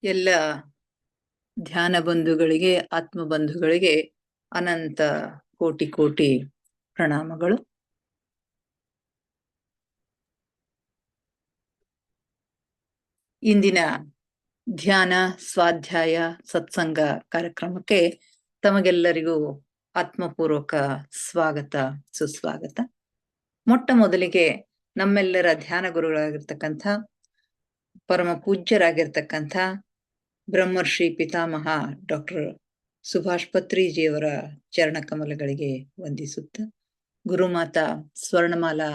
ಎಲ್ಲ ಧ್ಯಾನ ಬಂಧುಗಳಿಗೆ, ಆತ್ಮ ಬಂಧುಗಳಿಗೆ ಅನಂತ ಕೋಟಿ ಕೋಟಿ ಪ್ರಣಾಮಗಳು. ಇಂದಿನ ಧ್ಯಾನ, ಸ್ವಾಧ್ಯಾಯ, ಸತ್ಸಂಗ ಕಾರ್ಯಕ್ರಮಕ್ಕೆ ತಮಗೆಲ್ಲರಿಗೂ ಆತ್ಮಪೂರ್ವಕ ಸ್ವಾಗತ, ಸುಸ್ವಾಗತ. ಮೊಟ್ಟ ಮೊದಲಿಗೆ ನಮ್ಮೆಲ್ಲರ ಧ್ಯಾನ ಗುರುಗಳಾಗಿರ್ತಕ್ಕಂಥ ಪರಮ ಪೂಜ್ಯರಾಗಿರ್ತಕ್ಕಂಥ ಬ್ರಹ್ಮರ್ಷಿ ಪಿತಾಮಹ ಡಾಕ್ಟರ್ ಸುಭಾಷ್ ಪತ್ರಿಜಿಯವರ ಚರಣ ಕಮಲಗಳಿಗೆ ವಂದಿಸುತ್ತ, ಗುರುಮಾತಾ ಸ್ವರ್ಣಮಾಲಾ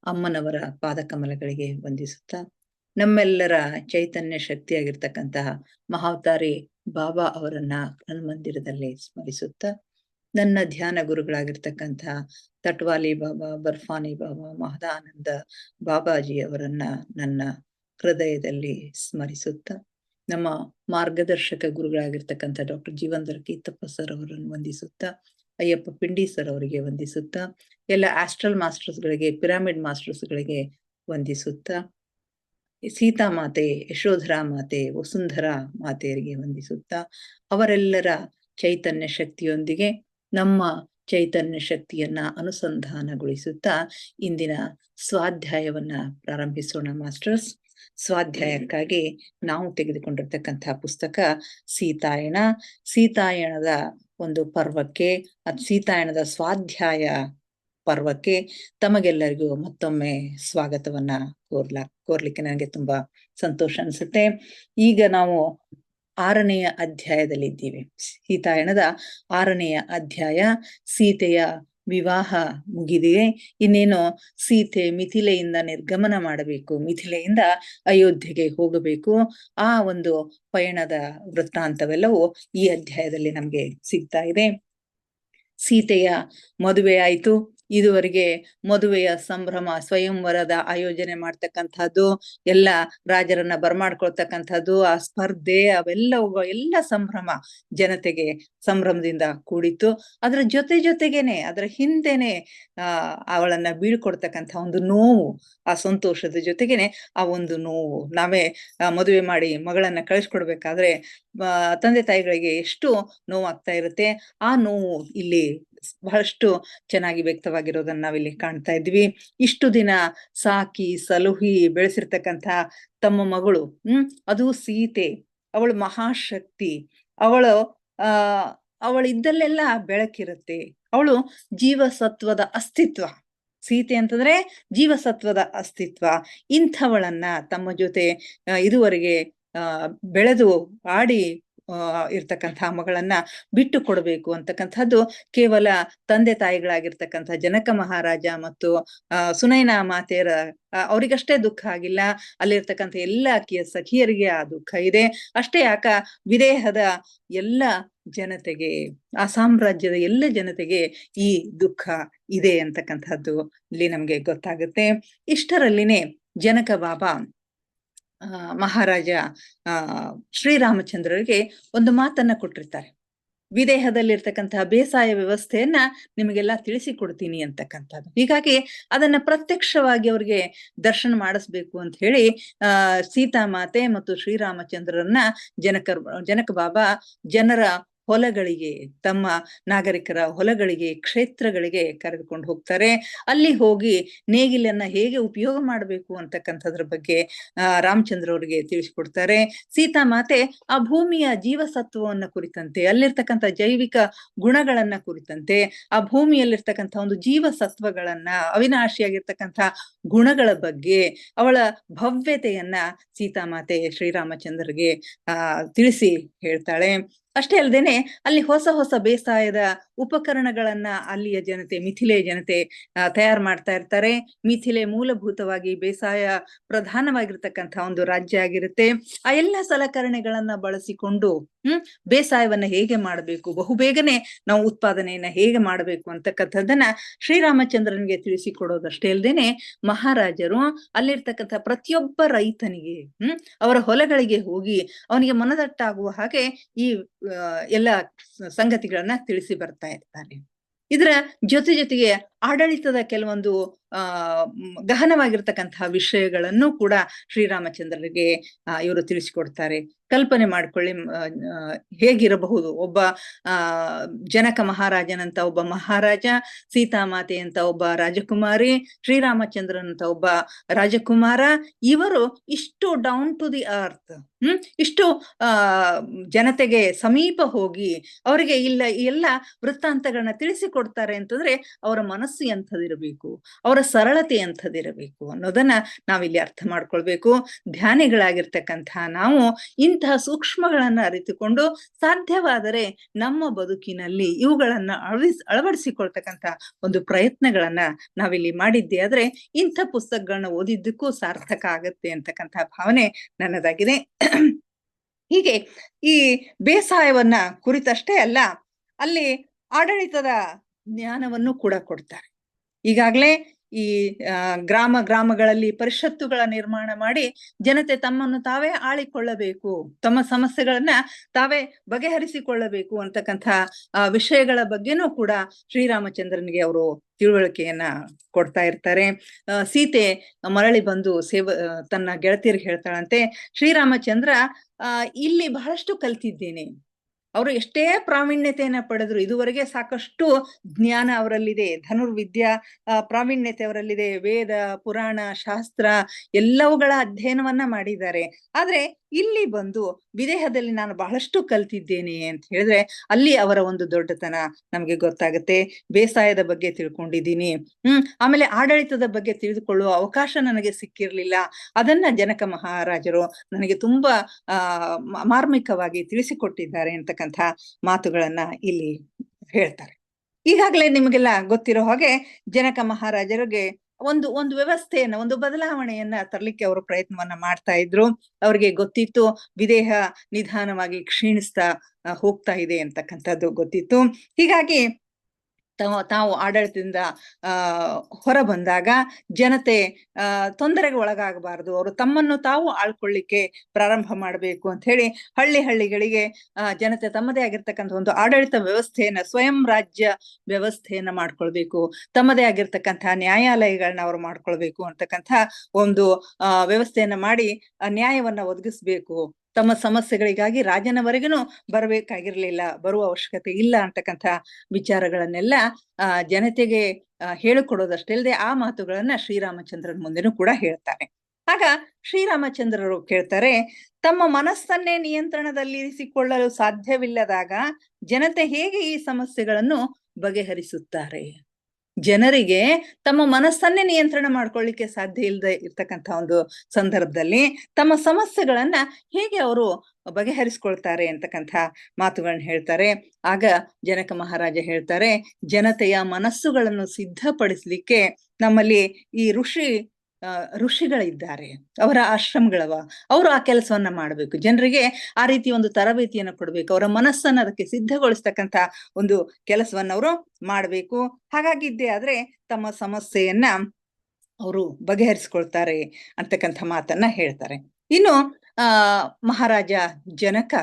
ಅಮ್ಮನವರ ಪಾದಕಮಲಗಳಿಗೆ ವಂದಿಸುತ್ತ, ನಮ್ಮೆಲ್ಲರ ಚೈತನ್ಯ ಶಕ್ತಿಯಾಗಿರ್ತಕ್ಕಂತಹ ಮಹಾವತಾರಿ ಬಾಬಾ ಅವರನ್ನ ಹನುಮಂದಿರದಲ್ಲಿ ಸ್ಮರಿಸುತ್ತ, ನನ್ನ ಧ್ಯಾನ ಗುರುಗಳಾಗಿರ್ತಕ್ಕಂಥ ತಟ್ವಾಲಿ ಬಾಬಾ, ಬರ್ಫಾನಿ ಬಾಬಾ, ಮಹದಾನಂದ ಬಾಬಾಜಿ ಅವರನ್ನ ನನ್ನ ಹೃದಯದಲ್ಲಿ ಸ್ಮರಿಸುತ್ತ, ನಮ್ಮ ಮಾರ್ಗದರ್ಶಕ ಗುರುಗಳಾಗಿರ್ತಕ್ಕಂಥ ಡಾಕ್ಟರ್ ಜೀವಂದರ ಕೀತಪ್ಪ ಸರ್ ಅವರನ್ನು ವಂದಿಸುತ್ತಾ, ಅಯ್ಯಪ್ಪ ಪಿಂಡಿ ಸರ್ ಅವರಿಗೆ ವಂದಿಸುತ್ತಾ, ಎಲ್ಲ ಆಸ್ಟ್ರಲ್ ಮಾಸ್ಟರ್ಸ್ಗಳಿಗೆ, ಪಿರಾಮಿಡ್ ಮಾಸ್ಟರ್ಸ್ಗಳಿಗೆ ವಂದಿಸುತ್ತಾ, ಸೀತಾ ಮಾತೆ, ಯಶೋಧರಾ ಮಾತೆ, ವಸುಂಧರಾ ಮಾತೆಯರಿಗೆ ವಂದಿಸುತ್ತಾ, ಅವರೆಲ್ಲರ ಚೈತನ್ಯ ಶಕ್ತಿಯೊಂದಿಗೆ ನಮ್ಮ ಚೈತನ್ಯ ಶಕ್ತಿಯನ್ನ ಅನುಸಂಧಾನಗೊಳಿಸುತ್ತಾ ಇಂದಿನ ಸ್ವಾಧ್ಯಾಯವನ್ನ ಪ್ರಾರಂಭಿಸೋಣ ಮಾಸ್ಟರ್ಸ್. ಸ್ವಾಧ್ಯಾಯಕ್ಕಾಗಿ ನಾವು ತೆಗೆದುಕೊಂಡಿರ್ತಕ್ಕಂತಹ ಪುಸ್ತಕ ಸೀತಾಯಣ. ಸೀತಾಯಣದ ಒಂದು ಪರ್ವಕ್ಕೆ, ಸೀತಾಯಣದ ಸ್ವಾಧ್ಯಾಯ ಪರ್ವಕ್ಕೆ ತಮಗೆಲ್ಲರಿಗೂ ಮತ್ತೊಮ್ಮೆ ಸ್ವಾಗತವನ್ನ ಕೋರ್ಲಿಕ್ಕೆ ನನಗೆ ತುಂಬಾ ಸಂತೋಷ ಅನ್ಸುತ್ತೆ. ಈಗ ನಾವು 6ನೆಯ ಅಧ್ಯಾಯದಲ್ಲಿ ಇದ್ದೀವಿ. ಸೀತಾಯಣದ 6ನೆಯ ಅಧ್ಯಾಯ. ಸೀತೆಯ ವಿವಾಹ ಮುಗಿದಿದೆ, ಇನ್ನೇನು ಸೀತೆ ಮಿಥಿಲೆಯಿಂದ ನಿರ್ಗಮನ ಮಾಡಬೇಕು, ಮಿಥಿಲೆಯಿಂದ ಅಯೋಧ್ಯೆಗೆ ಹೋಗಬೇಕು. ಆ ಒಂದು ಪಯಣದ ವೃತ್ತಾಂತವೆಲ್ಲವೂ ಈ ಅಧ್ಯಾಯದಲ್ಲಿ ನಮ್ಗೆ ಸಿಗ್ತಾ ಇದೆ. ಸೀತೆಯ ಮದುವೆ ಆಯಿತು. ಇದುವರೆಗೆ ಮದುವೆಯ ಸಂಭ್ರಮ, ಸ್ವಯಂವರದ ಆಯೋಜನೆ ಮಾಡ್ತಕ್ಕಂಥದ್ದು, ಎಲ್ಲ ರಾಜರನ್ನ ಬರಮಾಡ್ಕೊಳ್ತಕ್ಕಂಥದ್ದು, ಆ ಸ್ಪರ್ಧೆ, ಎಲ್ಲ ಸಂಭ್ರಮ ಜನತೆಗೆ ಸಂಭ್ರಮದಿಂದ ಕೂಡಿತ್ತು. ಅದರ ಜೊತೆಗೇನೆ, ಅದರ ಹಿಂದೆನೆ ಅವಳನ್ನ ಬೀಳ್ಕೊಡ್ತಕ್ಕಂಥ ಒಂದು ನೋವು, ಆ ಸಂತೋಷದ ಜೊತೆಗೇನೆ ಆ ಒಂದು ನೋವು. ನಾವೇ ಮದುವೆ ಮಾಡಿ ಮಗಳನ್ನ ಕಳಿಸ್ಕೊಡ್ಬೇಕಾದ್ರೆ ತಂದೆ ತಾಯಿಗಳಿಗೆ ಎಷ್ಟು ನೋವಾಗ್ತಾ ಇರುತ್ತೆ. ಆ ನೋವು ಇಲ್ಲಿ ಬಹಳಷ್ಟು ಚೆನ್ನಾಗಿ ವ್ಯಕ್ತವಾಗಿರೋದನ್ನ ನಾವಿಲ್ಲಿ ಕಾಣ್ತಾ ಇದ್ವಿ. ಇಷ್ಟು ದಿನ ಸಾಕಿ ಸಲುಹಿ ಬೆಳೆಸಿರ್ತಕ್ಕಂಥ ತಮ್ಮ ಮಗಳು, ಅದು ಸೀತೆ, ಅವಳು ಮಹಾಶಕ್ತಿ, ಅವಳಿದ್ದಲ್ಲೆಲ್ಲ ಬೆಳಕಿರುತ್ತೆ. ಅವಳು ಜೀವಸತ್ವದ ಅಸ್ತಿತ್ವ. ಸೀತೆ ಅಂತಂದ್ರೆ ಜೀವಸತ್ವದ ಅಸ್ತಿತ್ವ. ಇಂಥವಳನ್ನ ತಮ್ಮ ಜೊತೆ ಇದುವರೆಗೆ ಬೆಳೆದು ಆಡಿ ಇರ್ತಕ್ಕಂಥ ಮಗಳನ್ನ ಬಿಟ್ಟು ಕೊಡಬೇಕು ಅಂತಕ್ಕಂಥದ್ದು ಕೇವಲ ತಂದೆ ತಾಯಿಗಳಾಗಿರ್ತಕ್ಕಂಥ ಜನಕ ಮಹಾರಾಜ ಮತ್ತು ಸುನೈನಾ ಮಾತೆಯರ ಅವರಿಗಷ್ಟೇ ದುಃಖ ಆಗಿಲ್ಲ, ಅಲ್ಲಿರ್ತಕ್ಕಂಥ ಎಲ್ಲ ಸಖಿಯರಿಗೆ ಆ ದುಃಖ ಇದೆ. ಅಷ್ಟೇ ಯಾಕ, ವಿದೇಹದ ಎಲ್ಲ ಜನತೆಗೆ, ಆ ಸಾಮ್ರಾಜ್ಯದ ಎಲ್ಲ ಜನತೆಗೆ ಈ ದುಃಖ ಇದೆ ಅಂತಕ್ಕಂಥದ್ದು ಇಲ್ಲಿ ನಮ್ಗೆ ಗೊತ್ತಾಗುತ್ತೆ. ಇಷ್ಟರಲ್ಲಿನೇ ಜನಕ ಬಾಬಾ ಮಹಾರಾಜ ಶ್ರೀರಾಮಚಂದ್ರರಿಗೆ ಒಂದು ಮಾತನ್ನ ಕೊಟ್ಟಿರ್ತಾರೆ. ವಿದೇಹದಲ್ಲಿರ್ತಕ್ಕಂತಹ ಬೇಸಾಯ ವ್ಯವಸ್ಥೆಯನ್ನ ನಿಮಗೆಲ್ಲ ತಿಳಿಸಿಕೊಡ್ತೀನಿ ಅಂತಕ್ಕಂಥದ್ದು. ಹೀಗಾಗಿ ಅದನ್ನ ಪ್ರತ್ಯಕ್ಷವಾಗಿ ಅವ್ರಿಗೆ ದರ್ಶನ ಮಾಡಿಸ್ಬೇಕು ಅಂತ ಹೇಳಿ ಸೀತಾಮಾತೆ ಮತ್ತು ಶ್ರೀರಾಮಚಂದ್ರರನ್ನ ಜನಕ ಬಾಬಾ ಜನರ ಹೊಲಗಳಿಗೆ, ತಮ್ಮ ನಾಗರಿಕರ ಹೊಲಗಳಿಗೆ, ಕ್ಷೇತ್ರಗಳಿಗೆ ಕರೆದುಕೊಂಡು ಹೋಗ್ತಾರೆ. ಅಲ್ಲಿ ಹೋಗಿ ನೇಗಿಲನ್ನ ಹೇಗೆ ಉಪಯೋಗ ಮಾಡಬೇಕು ಅಂತಕ್ಕಂಥದ್ರ ಬಗ್ಗೆ ರಾಮಚಂದ್ರ ಅವರಿಗೆ ತಿಳಿಸ್ಕೊಡ್ತಾರೆ. ಸೀತಾಮಾತೆ ಆ ಭೂಮಿಯ ಜೀವಸತ್ವವನ್ನ ಕುರಿತಂತೆ, ಅಲ್ಲಿರ್ತಕ್ಕಂಥ ಜೈವಿಕ ಗುಣಗಳನ್ನ ಕುರಿತಂತೆ, ಆ ಭೂಮಿಯಲ್ಲಿರ್ತಕ್ಕಂಥ ಒಂದು ಜೀವಸತ್ವಗಳನ್ನ, ಅವಿನಾಶಿಯಾಗಿರ್ತಕ್ಕಂಥ ಗುಣಗಳ ಬಗ್ಗೆ, ಅವಳ ಭವ್ಯತೆಯನ್ನ ಸೀತಾಮಾತೆ ಶ್ರೀರಾಮಚಂದ್ರರಿಗೆ ತಿಳಿಸಿ ಹೇಳ್ತಾಳೆ. ಅಷ್ಟೇ ಅಲ್ಲದೇನೆ ಅಲ್ಲಿ ಹೊಸ ಹೊಸ ಬೇಸಾಯದ ಉಪಕರಣಗಳನ್ನ ಅಲ್ಲಿಯ ಜನತೆ, ಮಿಥಿಲೆಯ ಜನತೆ ತಯಾರು ಮಾಡ್ತಾ ಇರ್ತಾರೆ. ಮಿಥಿಲೆ ಮೂಲಭೂತವಾಗಿ ಬೇಸಾಯ ಪ್ರಧಾನವಾಗಿರ್ತಕ್ಕಂಥ ಒಂದು ರಾಜ್ಯ ಆಗಿರುತ್ತೆ. ಆ ಎಲ್ಲ ಸಲಕರಣೆಗಳನ್ನ ಬಳಸಿಕೊಂಡು ಬೇಸಾಯವನ್ನ ಹೇಗೆ ಮಾಡಬೇಕು, ಬಹುಬೇಗನೆ ನಾವು ಉತ್ಪಾದನೆಯನ್ನ ಹೇಗೆ ಮಾಡಬೇಕು ಅಂತಕ್ಕಂಥದ್ದನ್ನ ಶ್ರೀರಾಮಚಂದ್ರನಿಗೆ ತಿಳಿಸಿಕೊಡೋದಷ್ಟೇ ಅಲ್ಲದೇನೆ ಮಹಾರಾಜರು ಅಲ್ಲಿರ್ತಕ್ಕಂಥ ಪ್ರತಿಯೊಬ್ಬ ರೈತನಿಗೆ ಅವರ ಹೊಲಗಳಿಗೆ ಹೋಗಿ ಅವನಿಗೆ ಮನದಟ್ಟಾಗುವ ಹಾಗೆ ಈ ಎಲ್ಲ ಸಂಗತಿಗಳನ್ನ ತಿಳಿಸಿ ಬರ್ತಾ ಇರ್ತಾರೆ. ಇದರ ಜೊತೆಗೆ ಆಡಳಿತದ ಕೆಲವೊಂದು ಗಹನವಾಗಿರ್ತಕ್ಕಂತಹ ವಿಷಯಗಳನ್ನು ಕೂಡ ಶ್ರೀರಾಮಚಂದ್ರರಿಗೆ ಇವರು ತಿಳಿಸಿಕೊಡ್ತಾರೆ. ಕಲ್ಪನೆ ಮಾಡ್ಕೊಳ್ಳಿ, ಹೇಗಿರಬಹುದು ಒಬ್ಬ ಜನಕ ಮಹಾರಾಜನಂತ ಒಬ್ಬ ಮಹಾರಾಜ, ಸೀತಾಮಾತೆ ಅಂತ ಒಬ್ಬ ರಾಜಕುಮಾರಿ, ಶ್ರೀರಾಮಚಂದ್ರನಂತ ಒಬ್ಬ ರಾಜಕುಮಾರ, ಇವರು ಇಷ್ಟು ಡೌನ್ ಟು ದಿ ಅರ್ತ್, ಇಷ್ಟು ಜನತೆಗೆ ಸಮೀಪ ಹೋಗಿ ಅವರಿಗೆ ಎಲ್ಲ ವೃತ್ತಾಂತಗಳನ್ನ ತಿಳಿಸಿಕೊಡ್ತಾರೆ ಅಂತಂದ್ರೆ ಅವರ ಮನಸ್ಸು ಎಂಥದಿರಬೇಕು, ಅವರ ಸರಳತೆ ಎಂಥದಿರಬೇಕು ಅನ್ನೋದನ್ನ ನಾವಿಲ್ಲಿ ಅರ್ಥ ಮಾಡ್ಕೊಳ್ಬೇಕು. ಧ್ಯಾನಿಗಳಾಗಿರ್ತಕ್ಕಂತಹ ನಾವು ಇಂತಹ ಸೂಕ್ಷ್ಮಗಳನ್ನ ಅರಿತುಕೊಂಡು ಸಾಧ್ಯವಾದರೆ ನಮ್ಮ ಬದುಕಿನಲ್ಲಿ ಇವುಗಳನ್ನ ಅಳವಡಿಸಿಕೊಳ್ತಕ್ಕಂಥ ಒಂದು ಪ್ರಯತ್ನಗಳನ್ನ ನಾವಿಲ್ಲಿ ಮಾಡಿದ್ದೆ ಆದ್ರೆ ಇಂಥ ಪುಸ್ತಕಗಳನ್ನ ಓದಿದ್ದಕ್ಕೂ ಸಾರ್ಥಕ ಆಗತ್ತೆ ಅಂತಕ್ಕಂಥ ಭಾವನೆ ನನ್ನದಾಗಿದೆ. ಹೀಗೆ ಈ ಬೇಸಾಯವನ್ನ ಕುರಿತಷ್ಟೇ ಅಲ್ಲ, ಅಲ್ಲಿ ಆಡಳಿತದ ಜ್ಞಾನವನ್ನು ಕೂಡ ಕೊಡ್ತಾರೆ. ಈಗಾಗಲೇ ಈ ಗ್ರಾಮಗಳಲ್ಲಿ ಪರಿಷತ್ತುಗಳ ನಿರ್ಮಾಣ ಮಾಡಿ ಜನತೆ ತಮ್ಮನ್ನು ತಾವೇ ಆಳಿಕೊಳ್ಳಬೇಕು, ತಮ್ಮ ಸಮಸ್ಯೆಗಳನ್ನ ತಾವೇ ಬಗೆಹರಿಸಿಕೊಳ್ಳಬೇಕು ಅಂತಕ್ಕಂಥ ವಿಷಯಗಳ ಬಗ್ಗೆನೂ ಕೂಡ ಶ್ರೀರಾಮಚಂದ್ರನಿಗೆ ಅವರು ತಿಳುವಳಿಕೆಯನ್ನ ಕೊಡ್ತಾ ಇರ್ತಾರೆ. ಸೀತೆ ಮರಳಿ ಬಂದು ತನ್ನ ಗೆಳತಿಯರಿಗೆ ಹೇಳ್ತಾಳಂತೆ, ಶ್ರೀರಾಮಚಂದ್ರ ಇಲ್ಲಿ ಬಹಳಷ್ಟು ಕಲ್ತಿದ್ದೇನೆ. ಅವರು ಎಷ್ಟೇ ಪ್ರಾವೀಣ್ಯತೆಯನ್ನ ಪಡೆದ್ರು, ಇದುವರೆಗೆ ಸಾಕಷ್ಟು ಜ್ಞಾನ ಅವರಲ್ಲಿದೆ, ಧನುರ್ವಿದ್ಯಾ ಪ್ರಾವೀಣ್ಯತೆ ಅವರಲ್ಲಿದೆ, ವೇದ ಪುರಾಣ ಶಾಸ್ತ್ರ ಎಲ್ಲವುಗಳ ಅಧ್ಯಯನವನ್ನ ಮಾಡಿದ್ದಾರೆ. ಆದ್ರೆ ಇಲ್ಲಿ ಬಂದು ವಿದೇಹದಲ್ಲಿ ನಾನು ಬಹಳಷ್ಟು ಕಲ್ತಿದ್ದೇನೆ ಅಂತ ಹೇಳಿದ್ರೆ ಅಲ್ಲಿ ಅವರ ಒಂದು ದೊಡ್ಡತನ ನಮ್ಗೆ ಗೊತ್ತಾಗುತ್ತೆ. ಬೇಸಾಯದ ಬಗ್ಗೆ ತಿಳ್ಕೊಂಡಿದ್ದೀನಿ, ಆಮೇಲೆ ಆಡಳಿತದ ಬಗ್ಗೆ ತಿಳಿದುಕೊಳ್ಳುವ ಅವಕಾಶ ನನಗೆ ಸಿಕ್ಕಿರ್ಲಿಲ್ಲ, ಅದನ್ನ ಜನಕ ಮಹಾರಾಜರು ನನಗೆ ತುಂಬಾ ಮಾರ್ಮಿಕವಾಗಿ ತಿಳಿಸಿಕೊಟ್ಟಿದ್ದಾರೆ ಅಂತಕ್ಕಂಥ ಮಾತುಗಳನ್ನ ಇಲ್ಲಿ ಹೇಳ್ತಾರೆ. ಈಗಾಗಲೇ ನಿಮಗೆಲ್ಲ ಗೊತ್ತಿರೋ ಹಾಗೆ ಜನಕ ಮಹಾರಾಜರಿಗೆ ಒಂದು ವ್ಯವಸ್ಥೆಯನ್ನ, ಒಂದು ಬದಲಾವಣೆಯನ್ನ ತರಲಿಕ್ಕೆ ಅವರು ಪ್ರಯತ್ನವನ್ನ ಮಾಡ್ತಾ ಇದ್ರು. ಅವ್ರಿಗೆ ಗೊತ್ತಿತ್ತು ವಿದೇಹ ನಿಧಾನವಾಗಿ ಕ್ಷೀಣಿಸ್ತಾ ಹೋಗ್ತಾ ಇದೆ ಅಂತಕ್ಕಂಥದ್ದು ಗೊತ್ತಿತ್ತು. ಹೀಗಾಗಿ ತಾವು ಆಡಳಿತದಿಂದ ಹೊರ ಬಂದಾಗ ಜನತೆ ತೊಂದರೆಗೆ ಒಳಗಾಗಬಾರದು, ಅವರು ತಮ್ಮನ್ನು ತಾವು ಆಳ್ಕೊಳ್ಳಿಕ್ಕೆ ಪ್ರಾರಂಭ ಮಾಡಬೇಕು ಅಂತ ಹೇಳಿ ಹಳ್ಳಿಗಳಿಗೆ ಜನತೆ ತಮ್ಮದೇ ಆಗಿರ್ತಕ್ಕಂಥ ಒಂದು ಆಡಳಿತ ವ್ಯವಸ್ಥೆಯನ್ನ, ಸ್ವಯಂ ರಾಜ್ಯ ವ್ಯವಸ್ಥೆಯನ್ನ ಮಾಡ್ಕೊಳ್ಬೇಕು, ತಮ್ಮದೇ ಆಗಿರ್ತಕ್ಕಂಥ ನ್ಯಾಯಾಲಯಗಳನ್ನ ಅವರು ಮಾಡ್ಕೊಳ್ಬೇಕು ಅಂತಕ್ಕಂಥ ಒಂದು ವ್ಯವಸ್ಥೆಯನ್ನ ಮಾಡಿ ನ್ಯಾಯವನ್ನ ಒದಗಿಸ್ಬೇಕು. ತಮ್ಮ ಸಮಸ್ಯೆಗಳಿಗಾಗಿ ರಾಜನವರೆಗೂ ಬರಬೇಕಾಗಿರ್ಲಿಲ್ಲ, ಬರುವ ಅವಶ್ಯಕತೆ ಇಲ್ಲ ಅಂತಕ್ಕಂಥ ವಿಚಾರಗಳನ್ನೆಲ್ಲ ಜನತೆಗೆ ಹೇಳಿಕೊಡೋದಷ್ಟೇ ಅಲ್ಲದೆ ಆ ಮಾತುಗಳನ್ನ ಶ್ರೀರಾಮಚಂದ್ರನ ಮುಂದೆನೂ ಕೂಡ ಹೇಳ್ತಾರೆ. ಆಗ ಶ್ರೀರಾಮಚಂದ್ರರು ಕೇಳ್ತಾರೆ, ತಮ್ಮ ಮನಸ್ಸನ್ನೇ ನಿಯಂತ್ರಣದಲ್ಲಿರಿಸಿಕೊಳ್ಳಲು ಸಾಧ್ಯವಿಲ್ಲದಾಗ ಜನತೆ ಹೇಗೆ ಈ ಸಮಸ್ಯೆಗಳನ್ನು ಬಗೆಹರಿಸುತ್ತಾರೆ? ಜನರಿಗೆ ತಮ್ಮ ಮನಸ್ಸನ್ನೇ ನಿಯಂತ್ರಣ ಮಾಡ್ಕೊಳ್ಳಿಕ್ಕೆ ಸಾಧ್ಯ ಇಲ್ಲದೆ ಇರ್ತಕ್ಕಂಥ ಒಂದು ಸಂದರ್ಭದಲ್ಲಿ ತಮ್ಮ ಸಮಸ್ಯೆಗಳನ್ನ ಹೇಗೆ ಅವರು ಬಗೆಹರಿಸ್ಕೊಳ್ತಾರೆ ಅಂತಕ್ಕಂಥ ಮಾತುಗಳನ್ನ ಹೇಳ್ತಾರೆ. ಆಗ ಜನಕ ಮಹಾರಾಜ ಹೇಳ್ತಾರೆ, ಜನತೆಯ ಮನಸ್ಸುಗಳನ್ನು ಸಿದ್ಧಪಡಿಸ್ಲಿಕ್ಕೆ ನಮ್ಮಲ್ಲಿ ಈ ಋಷಿಗಳಿದ್ದಾರೆ, ಅವರ ಆಶ್ರಮಗಳವ, ಅವರು ಆ ಕೆಲಸವನ್ನ ಮಾಡ್ಬೇಕು, ಜನರಿಗೆ ಆ ರೀತಿ ಒಂದು ತರಬೇತಿಯನ್ನು ಕೊಡ್ಬೇಕು, ಅವರ ಮನಸ್ಸನ್ನ ಅದಕ್ಕೆ ಸಿದ್ಧಗೊಳಿಸ್ತಕ್ಕಂಥ ಒಂದು ಕೆಲಸವನ್ನ ಅವರು ಮಾಡ್ಬೇಕು. ಹಾಗಾಗಿದ್ದೇ ಆದ್ರೆ ತಮ್ಮ ಸಮಸ್ಯೆಯನ್ನ ಅವರು ಬಗೆಹರಿಸ್ಕೊಳ್ತಾರೆ ಅಂತಕ್ಕಂಥ ಮಾತನ್ನ ಹೇಳ್ತಾರೆ. ಇನ್ನು ಮಹಾರಾಜ ಜನಕ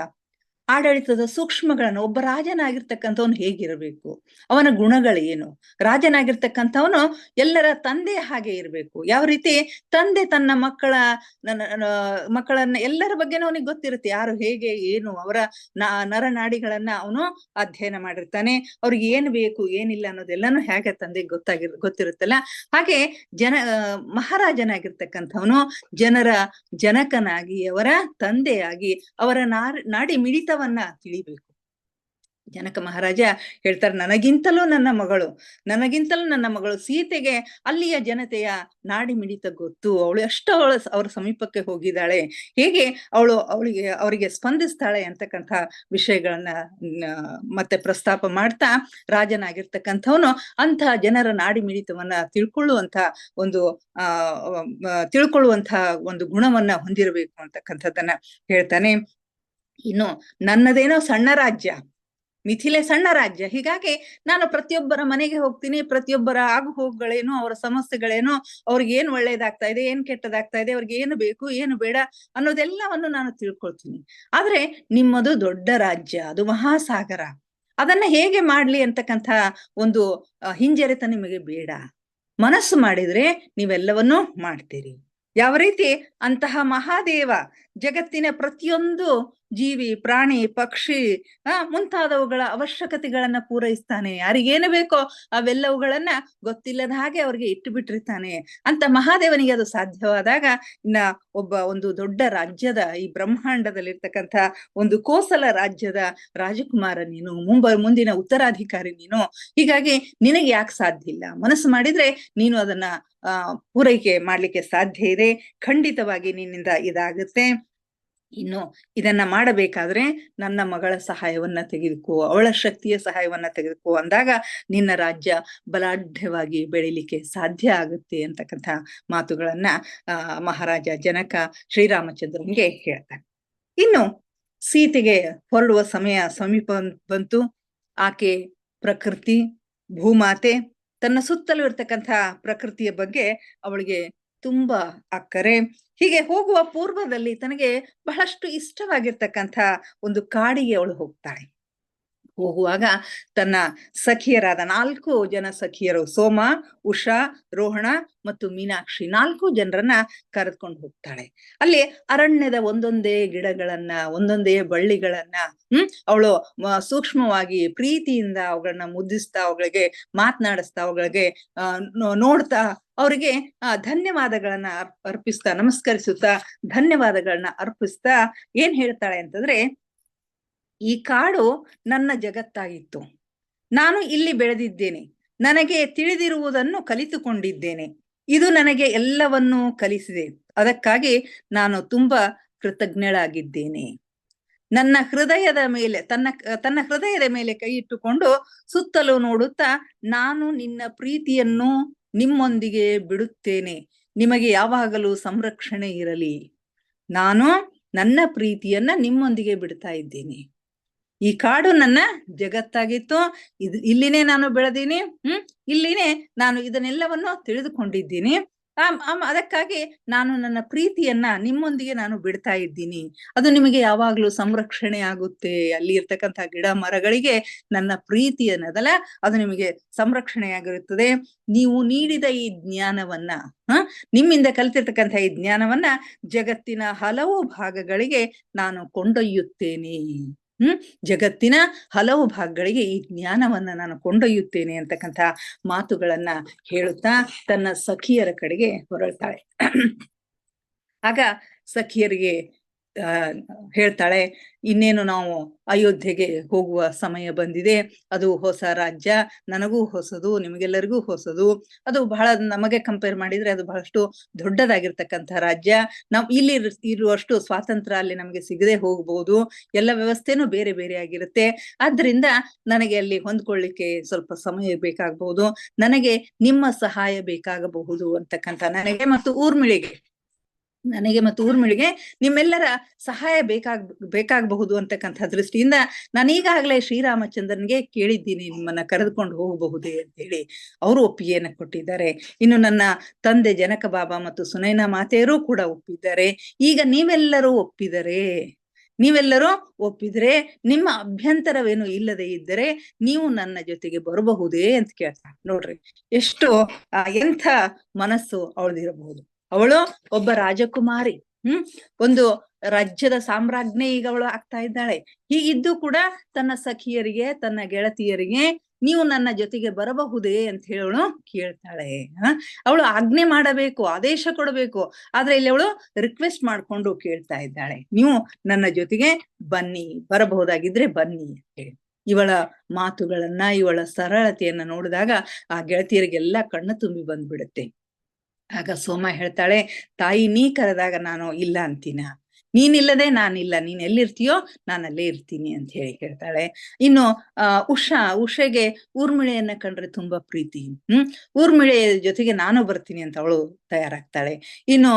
ಆಡಳಿತದ ಸೂಕ್ಷ್ಮಗಳನ್ನು, ಒಬ್ಬ ರಾಜನಾಗಿರ್ತಕ್ಕಂಥವನು ಹೇಗಿರಬೇಕು, ಅವನ ಗುಣಗಳೇನು, ರಾಜನಾಗಿರ್ತಕ್ಕಂಥವನು ಎಲ್ಲರ ತಂದೆ ಹಾಗೆ ಇರಬೇಕು, ಯಾವ ರೀತಿ ತಂದೆ ತನ್ನ ಮಕ್ಕಳನ್ನ ಎಲ್ಲರ ಬಗ್ಗೆನೂ ಅವನಿಗೆ ಗೊತ್ತಿರುತ್ತೆ, ಯಾರು ಹೇಗೆ ಏನು, ಅವರ ನರನಾಡಿಗಳನ್ನ ಅವನು ಅಧ್ಯಯನ ಮಾಡಿರ್ತಾನೆ, ಅವ್ರಿಗೆ ಏನು ಬೇಕು ಏನಿಲ್ಲ ಅನ್ನೋದೆಲ್ಲಾನು ಹೇಗೆ ತಂದೆಗೆ ಗೊತ್ತಿರುತ್ತಲ್ಲ, ಹಾಗೆ ಮಹಾರಾಜನಾಗಿರ್ತಕ್ಕಂಥವನು ಜನರ ಜನಕನಾಗಿ, ಅವರ ತಂದೆಯಾಗಿ ಅವರ ನಾಡಿ ಮಿಡಿತ ತಿಳಿಬೇಕು. ಜನಕ ಮಹಾರಾಜ ಹೇಳ್ತಾರೆ, ನನಗಿಂತಲೂ ನನ್ನ ಮಗಳು ಸೀತೆಗೆ ಅಲ್ಲಿಯ ಜನತೆಯ ನಾಡಿ ಮಿಡಿತ ಗೊತ್ತು, ಅವಳು ಎಷ್ಟು ಅವ್ರ ಸಮೀಪಕ್ಕೆ ಹೋಗಿದ್ದಾಳೆ, ಹೇಗೆ ಅವರಿಗೆ ಸ್ಪಂದಿಸ್ತಾಳೆ ಅಂತಕ್ಕಂಥ ವಿಷಯಗಳನ್ನ ಮತ್ತೆ ಪ್ರಸ್ತಾಪ ಮಾಡ್ತಾ ರಾಜನಾಗಿರ್ತಕ್ಕಂಥವನು ಅಂತಹ ಜನರ ನಾಡಿ ಮಿಡಿತವನ್ನ ತಿಳ್ಕೊಳ್ಳುವಂತ ಒಂದು ಗುಣವನ್ನ ಹೊಂದಿರಬೇಕು ಅಂತಕ್ಕಂಥದ್ದನ್ನ ಹೇಳ್ತಾನೆ. ಇನ್ನು ನನ್ನದೇನೋ ಸಣ್ಣ ರಾಜ್ಯ, ಮಿಥಿಲೆ ಸಣ್ಣ ರಾಜ್ಯ, ಹೀಗಾಗಿ ನಾನು ಪ್ರತಿಯೊಬ್ಬರ ಮನೆಗೆ ಹೋಗ್ತೀನಿ, ಪ್ರತಿಯೊಬ್ಬರ ಆಗು ಹೋಗುಗಳೇನು, ಅವರ ಸಮಸ್ಯೆಗಳೇನು, ಅವ್ರಿಗೆ ಏನ್ ಒಳ್ಳೇದಾಗ್ತಾ ಇದೆ, ಏನ್ ಕೆಟ್ಟದಾಗ್ತಾ ಇದೆ, ಅವ್ರಿಗೆ ಏನು ಬೇಕು ಏನು ಬೇಡ ಅನ್ನೋದೆಲ್ಲವನ್ನು ನಾನು ತಿಳ್ಕೊಳ್ತೀನಿ. ಆದ್ರೆ ನಿಮ್ಮದು ದೊಡ್ಡ ರಾಜ್ಯ, ಅದು ಮಹಾಸಾಗರ, ಅದನ್ನ ಹೇಗೆ ಮಾಡ್ಲಿ ಅಂತಕ್ಕಂಥ ಒಂದು ಹಿಂಜರಿತ ನಿಮಗೆ ಬೇಡ. ಮನಸ್ಸು ಮಾಡಿದ್ರೆ ನೀವೆಲ್ಲವನ್ನೂ ಮಾಡ್ತೀರಿ. ಯಾವ ರೀತಿ ಅಂತಹ ಮಹಾದೇವ ಜಗತ್ತಿನ ಪ್ರತಿಯೊಂದು ಜೀವಿ, ಪ್ರಾಣಿ, ಪಕ್ಷಿ ಮುಂತಾದವುಗಳ ಅವಶ್ಯಕತೆಗಳನ್ನ ಪೂರೈಸ್ತಾನೆ. ಯಾರಿಗೇನು ಬೇಕೋ ಅವೆಲ್ಲವುಗಳನ್ನ ಗೊತ್ತಿಲ್ಲದ ಹಾಗೆ ಅವ್ರಿಗೆ ಇಟ್ಟು ಬಿಟ್ಟಿರ್ತಾನೆ. ಅಂತ ಮಹಾದೇವನಿಗೆ ಅದು ಸಾಧ್ಯವಾದಾಗ ಇನ್ನ ಒಂದು ದೊಡ್ಡ ರಾಜ್ಯದ, ಈ ಬ್ರಹ್ಮಾಂಡದಲ್ಲಿರ್ತಕ್ಕಂಥ ಒಂದು ಕೋಸಲ ರಾಜ್ಯದ ರಾಜಕುಮಾರ ನೀನು, ಮುಂದಿನ ಉತ್ತರಾಧಿಕಾರಿ ನೀನು. ಹೀಗಾಗಿ ನಿನಗೆ ಯಾಕೆ ಸಾಧ್ಯ ಇಲ್ಲ? ಮನಸ್ಸು ಮಾಡಿದ್ರೆ ನೀನು ಅದನ್ನ ಪೂರೈಕೆ ಮಾಡ್ಲಿಕ್ಕೆ ಸಾಧ್ಯ ಇದೆ. ಖಂಡಿತವಾಗಿ ನಿನ್ನಿಂದ ಇದಾಗುತ್ತೆ. ಇನ್ನು ಇದನ್ನ ಮಾಡಬೇಕಾದ್ರೆ ನನ್ನ ಮಗಳ ಸಹಾಯವನ್ನ ತೆಗೆದುಕೋ, ಅವಳ ಶಕ್ತಿಯ ಸಹಾಯವನ್ನ ತೆಗೆದುಕೋ ಅಂದಾಗ ನಿನ್ನ ರಾಜ್ಯ ಬಲಾಢ್ಯವಾಗಿ ಬೆಳಿಲಿಕ್ಕೆ ಸಾಧ್ಯ ಆಗುತ್ತೆ ಅಂತಕ್ಕಂಥ ಮಾತುಗಳನ್ನ ಮಹಾರಾಜ ಜನಕ ಶ್ರೀರಾಮಚಂದ್ರನಿಗೆ ಹೇಳ್ತಾನೆ. ಇನ್ನು ಸೀತೆಗೆ ಹೊರಡುವ ಸಮಯ ಸಮೀಪ ಬಂತು. ಆಕೆ ಪ್ರಕೃತಿ, ಭೂಮಾತೆ, ತನ್ನ ಸುತ್ತಲೂ ಇರ್ತಕ್ಕಂಥ ಪ್ರಕೃತಿಯ ಬಗ್ಗೆ ಅವಳಿಗೆ ತುಂಬಾ ಅಕ್ಕರೆ. ಹೀಗೆ ಹೋಗುವ ಪೂರ್ವದಲ್ಲಿ ತನಗೆ ಬಹಳಷ್ಟು ಇಷ್ಟವಾಗಿರ್ತಕ್ಕಂಥ ಒಂದು ಕಾಡಿಗೆ ಅವಳು ಹೋಗ್ತಾಳೆ. ಹೋಗುವಾಗ ತನ್ನ ಸಖಿಯರಾದ 4 ಜನ ಸಖಿಯರು, ಸೋಮ, ಉಷಾ, ರೋಹಣ ಮತ್ತು ಮೀನಾಕ್ಷಿ, 4 ಜನರನ್ನ ಕರೆದುಕೊಂಡು ಹೋಗ್ತಾಳೆ. ಅಲ್ಲಿ ಅರಣ್ಯದ ಒಂದೊಂದೇ ಗಿಡಗಳನ್ನ, ಒಂದೊಂದೇ ಬಳ್ಳಿಗಳನ್ನ ಅವಳು ಸೂಕ್ಷ್ಮವಾಗಿ ಪ್ರೀತಿಯಿಂದ ಅವುಗಳನ್ನ ಮುದ್ದಿಸ್ತಾ, ಅವುಗಳಿಗೆ ಮಾತನಾಡಿಸ್ತಾ, ಅವುಗಳಿಗೆ ನೋಡ್ತಾ, ಅವರಿಗೆ ಧನ್ಯವಾದಗಳನ್ನ ಅರ್ಪಿಸ್ತಾ, ನಮಸ್ಕರಿಸುತ್ತಾ ಧನ್ಯವಾದಗಳನ್ನ ಅರ್ಪಿಸ್ತಾ ಏನ್ ಹೇಳ್ತಾಳೆ ಅಂತಂದ್ರೆ, ಈ ಕಾಡು ನನ್ನ ಜಗತ್ತಾಗಿತ್ತು. ನಾನು ಇಲ್ಲಿ ಬೆಳೆದಿದ್ದೇನೆ. ನನಗೆ ತಿಳಿದಿರುವುದನ್ನು ಕಲಿತುಕೊಂಡಿದ್ದೇನೆ. ಇದು ನನಗೆ ಎಲ್ಲವನ್ನೂ ಕಲಿಸಿದೆ. ಅದಕ್ಕಾಗಿ ನಾನು ತುಂಬಾ ಕೃತಜ್ಞಳಾಗಿದ್ದೇನೆ. ನನ್ನ ಹೃದಯದ ಮೇಲೆ ತನ್ನ ಹೃದಯದ ಮೇಲೆ ಕೈ ಇಟ್ಟುಕೊಂಡು ಸುತ್ತಲೂ ನೋಡುತ್ತಾ, ನಾನು ನಿನ್ನ ಪ್ರೀತಿಯನ್ನು ನಿಮ್ಮೊಂದಿಗೆ ಬಿಡುತ್ತೇನೆ. ನಿಮಗೆ ಯಾವಾಗಲೂ ಸಂರಕ್ಷಣೆ ಇರಲಿ. ನಾನು ನನ್ನ ಪ್ರೀತಿಯನ್ನ ನಿಮ್ಮೊಂದಿಗೆ ಬಿಡ್ತಾ ಇದ್ದೇನೆ. ಈ ಕಾಡು ನನ್ನ ಜಗತ್ತಾಗಿತ್ತು. ಇಲ್ಲಿನೇ ನಾನು ಬೆಳೆದೀನಿ. ಇಲ್ಲಿನೇ ನಾನು ಇದನ್ನೆಲ್ಲವನ್ನು ತಿಳಿದುಕೊಂಡಿದ್ದೀನಿ. ಅದಕ್ಕಾಗಿ ನಾನು ನನ್ನ ಪ್ರೀತಿಯನ್ನ ನಿಮ್ಮೊಂದಿಗೆ ನಾನು ಬಿಡ್ತಾ ಇದ್ದೀನಿ. ಅದು ನಿಮಗೆ ಯಾವಾಗ್ಲೂ ಸಂರಕ್ಷಣೆ ಆಗುತ್ತೆ. ಅಲ್ಲಿ ಇರ್ತಕ್ಕಂಥ ಗಿಡ ಮರಗಳಿಗೆ ನನ್ನ ಪ್ರೀತಿ ಅನ್ನೋದಲ್ಲ, ಅದು ನಿಮಗೆ ಸಂರಕ್ಷಣೆಯಾಗಿರುತ್ತದೆ. ನೀವು ನೀಡಿದ ಈ ಜ್ಞಾನವನ್ನ, ನಿಮ್ಮಿಂದ ಕಲಿತಿರ್ತಕ್ಕಂಥ ಈ ಜ್ಞಾನವನ್ನ ಜಗತ್ತಿನ ಹಲವು ಭಾಗಗಳಿಗೆ ನಾನು ಕೊಂಡೊಯ್ಯುತ್ತೇನೆ. ಜಗತ್ತಿನ ಹಲವು ಭಾಗಗಳಿಗೆ ಈ ಜ್ಞಾನವನ್ನ ನಾನು ಕೊಂಡೊಯ್ಯುತ್ತೇನೆ ಅಂತಕ್ಕಂಥ ಮಾತುಗಳನ್ನ ಹೇಳುತ್ತಾ ತನ್ನ ಸಖಿಯರ ಕಡೆಗೆ ಹೊರಳ್ತಾಳೆ. ಆಗ ಸಖಿಯರಿಗೆ ಹೇಳ್ತಾಳೆ, ಇನ್ನೇನು ನಾವು ಅಯೋಧ್ಯೆಗೆ ಹೋಗುವ ಸಮಯ ಬಂದಿದೆ. ಅದು ಹೊಸ ರಾಜ್ಯ, ನನಗೂ ಹೊಸದು, ನಿಮಗೆಲ್ಲರಿಗೂ ಹೊಸದು. ಅದು ಬಹಳ, ನಮಗೆ ಕಂಪೇರ್ ಮಾಡಿದ್ರೆ ಅದು ಬಹಳಷ್ಟು ದೊಡ್ಡದಾಗಿರ್ತಕ್ಕಂಥ ರಾಜ್ಯ. ಇಲ್ಲಿ ಇರುವಷ್ಟು ಸ್ವಾತಂತ್ರ್ಯ ಅಲ್ಲಿ ನಮಗೆ ಸಿಗದೆ ಹೋಗ್ಬಹುದು. ಎಲ್ಲ ವ್ಯವಸ್ಥೆನೂ ಬೇರೆ ಬೇರೆ ಆಗಿರುತ್ತೆ. ಆದ್ರಿಂದ ನನಗೆ ಅಲ್ಲಿ ಹೊಂದ್ಕೊಳ್ಳಿಕ್ಕೆ ಸ್ವಲ್ಪ ಸಮಯ ಬೇಕಾಗಬಹುದು. ನನಗೆ ನಿಮ್ಮ ಸಹಾಯ ಬೇಕಾಗಬಹುದು ಅಂತಕ್ಕಂಥ, ನನಗೆ ಮತ್ತು ಊರ್ಮಿಳಿಗೆ ನಿಮ್ಮೆಲ್ಲರ ಸಹಾಯ ಬೇಕಾಗಬಹುದು ಅಂತಕ್ಕಂಥ ದೃಷ್ಟಿಯಿಂದ ನಾನೀಗಾಗಲೇ ಶ್ರೀರಾಮಚಂದ್ರನ್ಗೆ ಕೇಳಿದ್ದೀನಿ, ನಿಮ್ಮನ್ನ ಕರೆದುಕೊಂಡು ಹೋಗಬಹುದೇ ಅಂತ ಹೇಳಿ ಅವರು ಒಪ್ಪಿಗೆಯನ್ನು ಕೊಟ್ಟಿದ್ದಾರೆ. ಇನ್ನು ನನ್ನ ತಂದೆ ಜನಕ ಬಾಬಾ ಮತ್ತು ಸುನೈನಾ ಮಾತೆಯರು ಕೂಡ ಒಪ್ಪಿದ್ದಾರೆ. ಈಗ ನೀವೆಲ್ಲರೂ ಒಪ್ಪಿದ್ರೆ ನಿಮ್ಮ ಅಭ್ಯಂತರವೇನು ಇಲ್ಲದೆ ಇದ್ದರೆ ನೀವು ನನ್ನ ಜೊತೆಗೆ ಬರಬಹುದೇ ಅಂತ ಕೇಳ್ತಾರೆ. ನೋಡ್ರಿ ಎಷ್ಟು ಎಂಥ ಮನಸ್ಸು ಅವಳದಿರಬಹುದು. ಅವಳು ಒಬ್ಬ ರಾಜಕುಮಾರಿ, ಒಂದು ರಾಜ್ಯದ ಸಾಮ್ರಾಜ್ಞೆ ಈಗ ಅವಳು ಆಗ್ತಾ ಇದ್ದಾಳೆ. ಹೀಗಿದ್ದು ಕೂಡ ತನ್ನ ಸಖಿಯರಿಗೆ, ತನ್ನ ಗೆಳತಿಯರಿಗೆ ನೀವು ನನ್ನ ಜೊತೆಗೆ ಬರಬಹುದೇ ಅಂತ ಹೇಳೋಳು ಕೇಳ್ತಾಳೆ. ಅವಳು ಆಜ್ಞೆ ಮಾಡಬೇಕು, ಆದೇಶ ಕೊಡಬೇಕು. ಆದ್ರೆ ಇಲ್ಲಿ ಅವಳು ರಿಕ್ವೆಸ್ಟ್ ಮಾಡ್ಕೊಂಡು ಕೇಳ್ತಾ ಇದ್ದಾಳೆ, ನೀವು ನನ್ನ ಜೊತೆಗೆ ಬನ್ನಿ, ಬರಬಹುದಾಗಿದ್ರೆ ಬನ್ನಿ ಅಂತ ಹೇಳಿ. ಇವಳ ಮಾತುಗಳನ್ನ, ಇವಳ ಸರಳತೆಯನ್ನ ನೋಡಿದಾಗ ಆ ಗೆಳತಿಯರಿಗೆಲ್ಲ ಕಣ್ಣು ತುಂಬಿ ಬಂದ್ಬಿಡುತ್ತೆ. ಆಗ ಸೋಮ ಹೇಳ್ತಾಳೆ, ತಾಯಿ ನೀ ಕರೆದಾಗ ನಾನು ಇಲ್ಲ ಅಂತೀನ? ನೀನಿಲ್ಲದೆ ನಾನಿಲ್ಲ, ನೀನ್ ಎಲ್ಲಿರ್ತೀಯೋ ನಾನು ಅಲ್ಲೇ ಇರ್ತೀನಿ ಅಂತ ಹೇಳಿ ಹೇಳ್ತಾಳೆ. ಇನ್ನು ಉಷೆಗೆ ಊರ್ಮಿಳೆಯನ್ನ ಕಂಡ್ರೆ ತುಂಬಾ ಪ್ರೀತಿ. ಊರ್ಮಿಳೆಯ ಜೊತೆಗೆ ನಾನು ಬರ್ತೀನಿ ಅಂತ ಅವಳು ತಯಾರಾಗ್ತಾಳೆ. ಇನ್ನು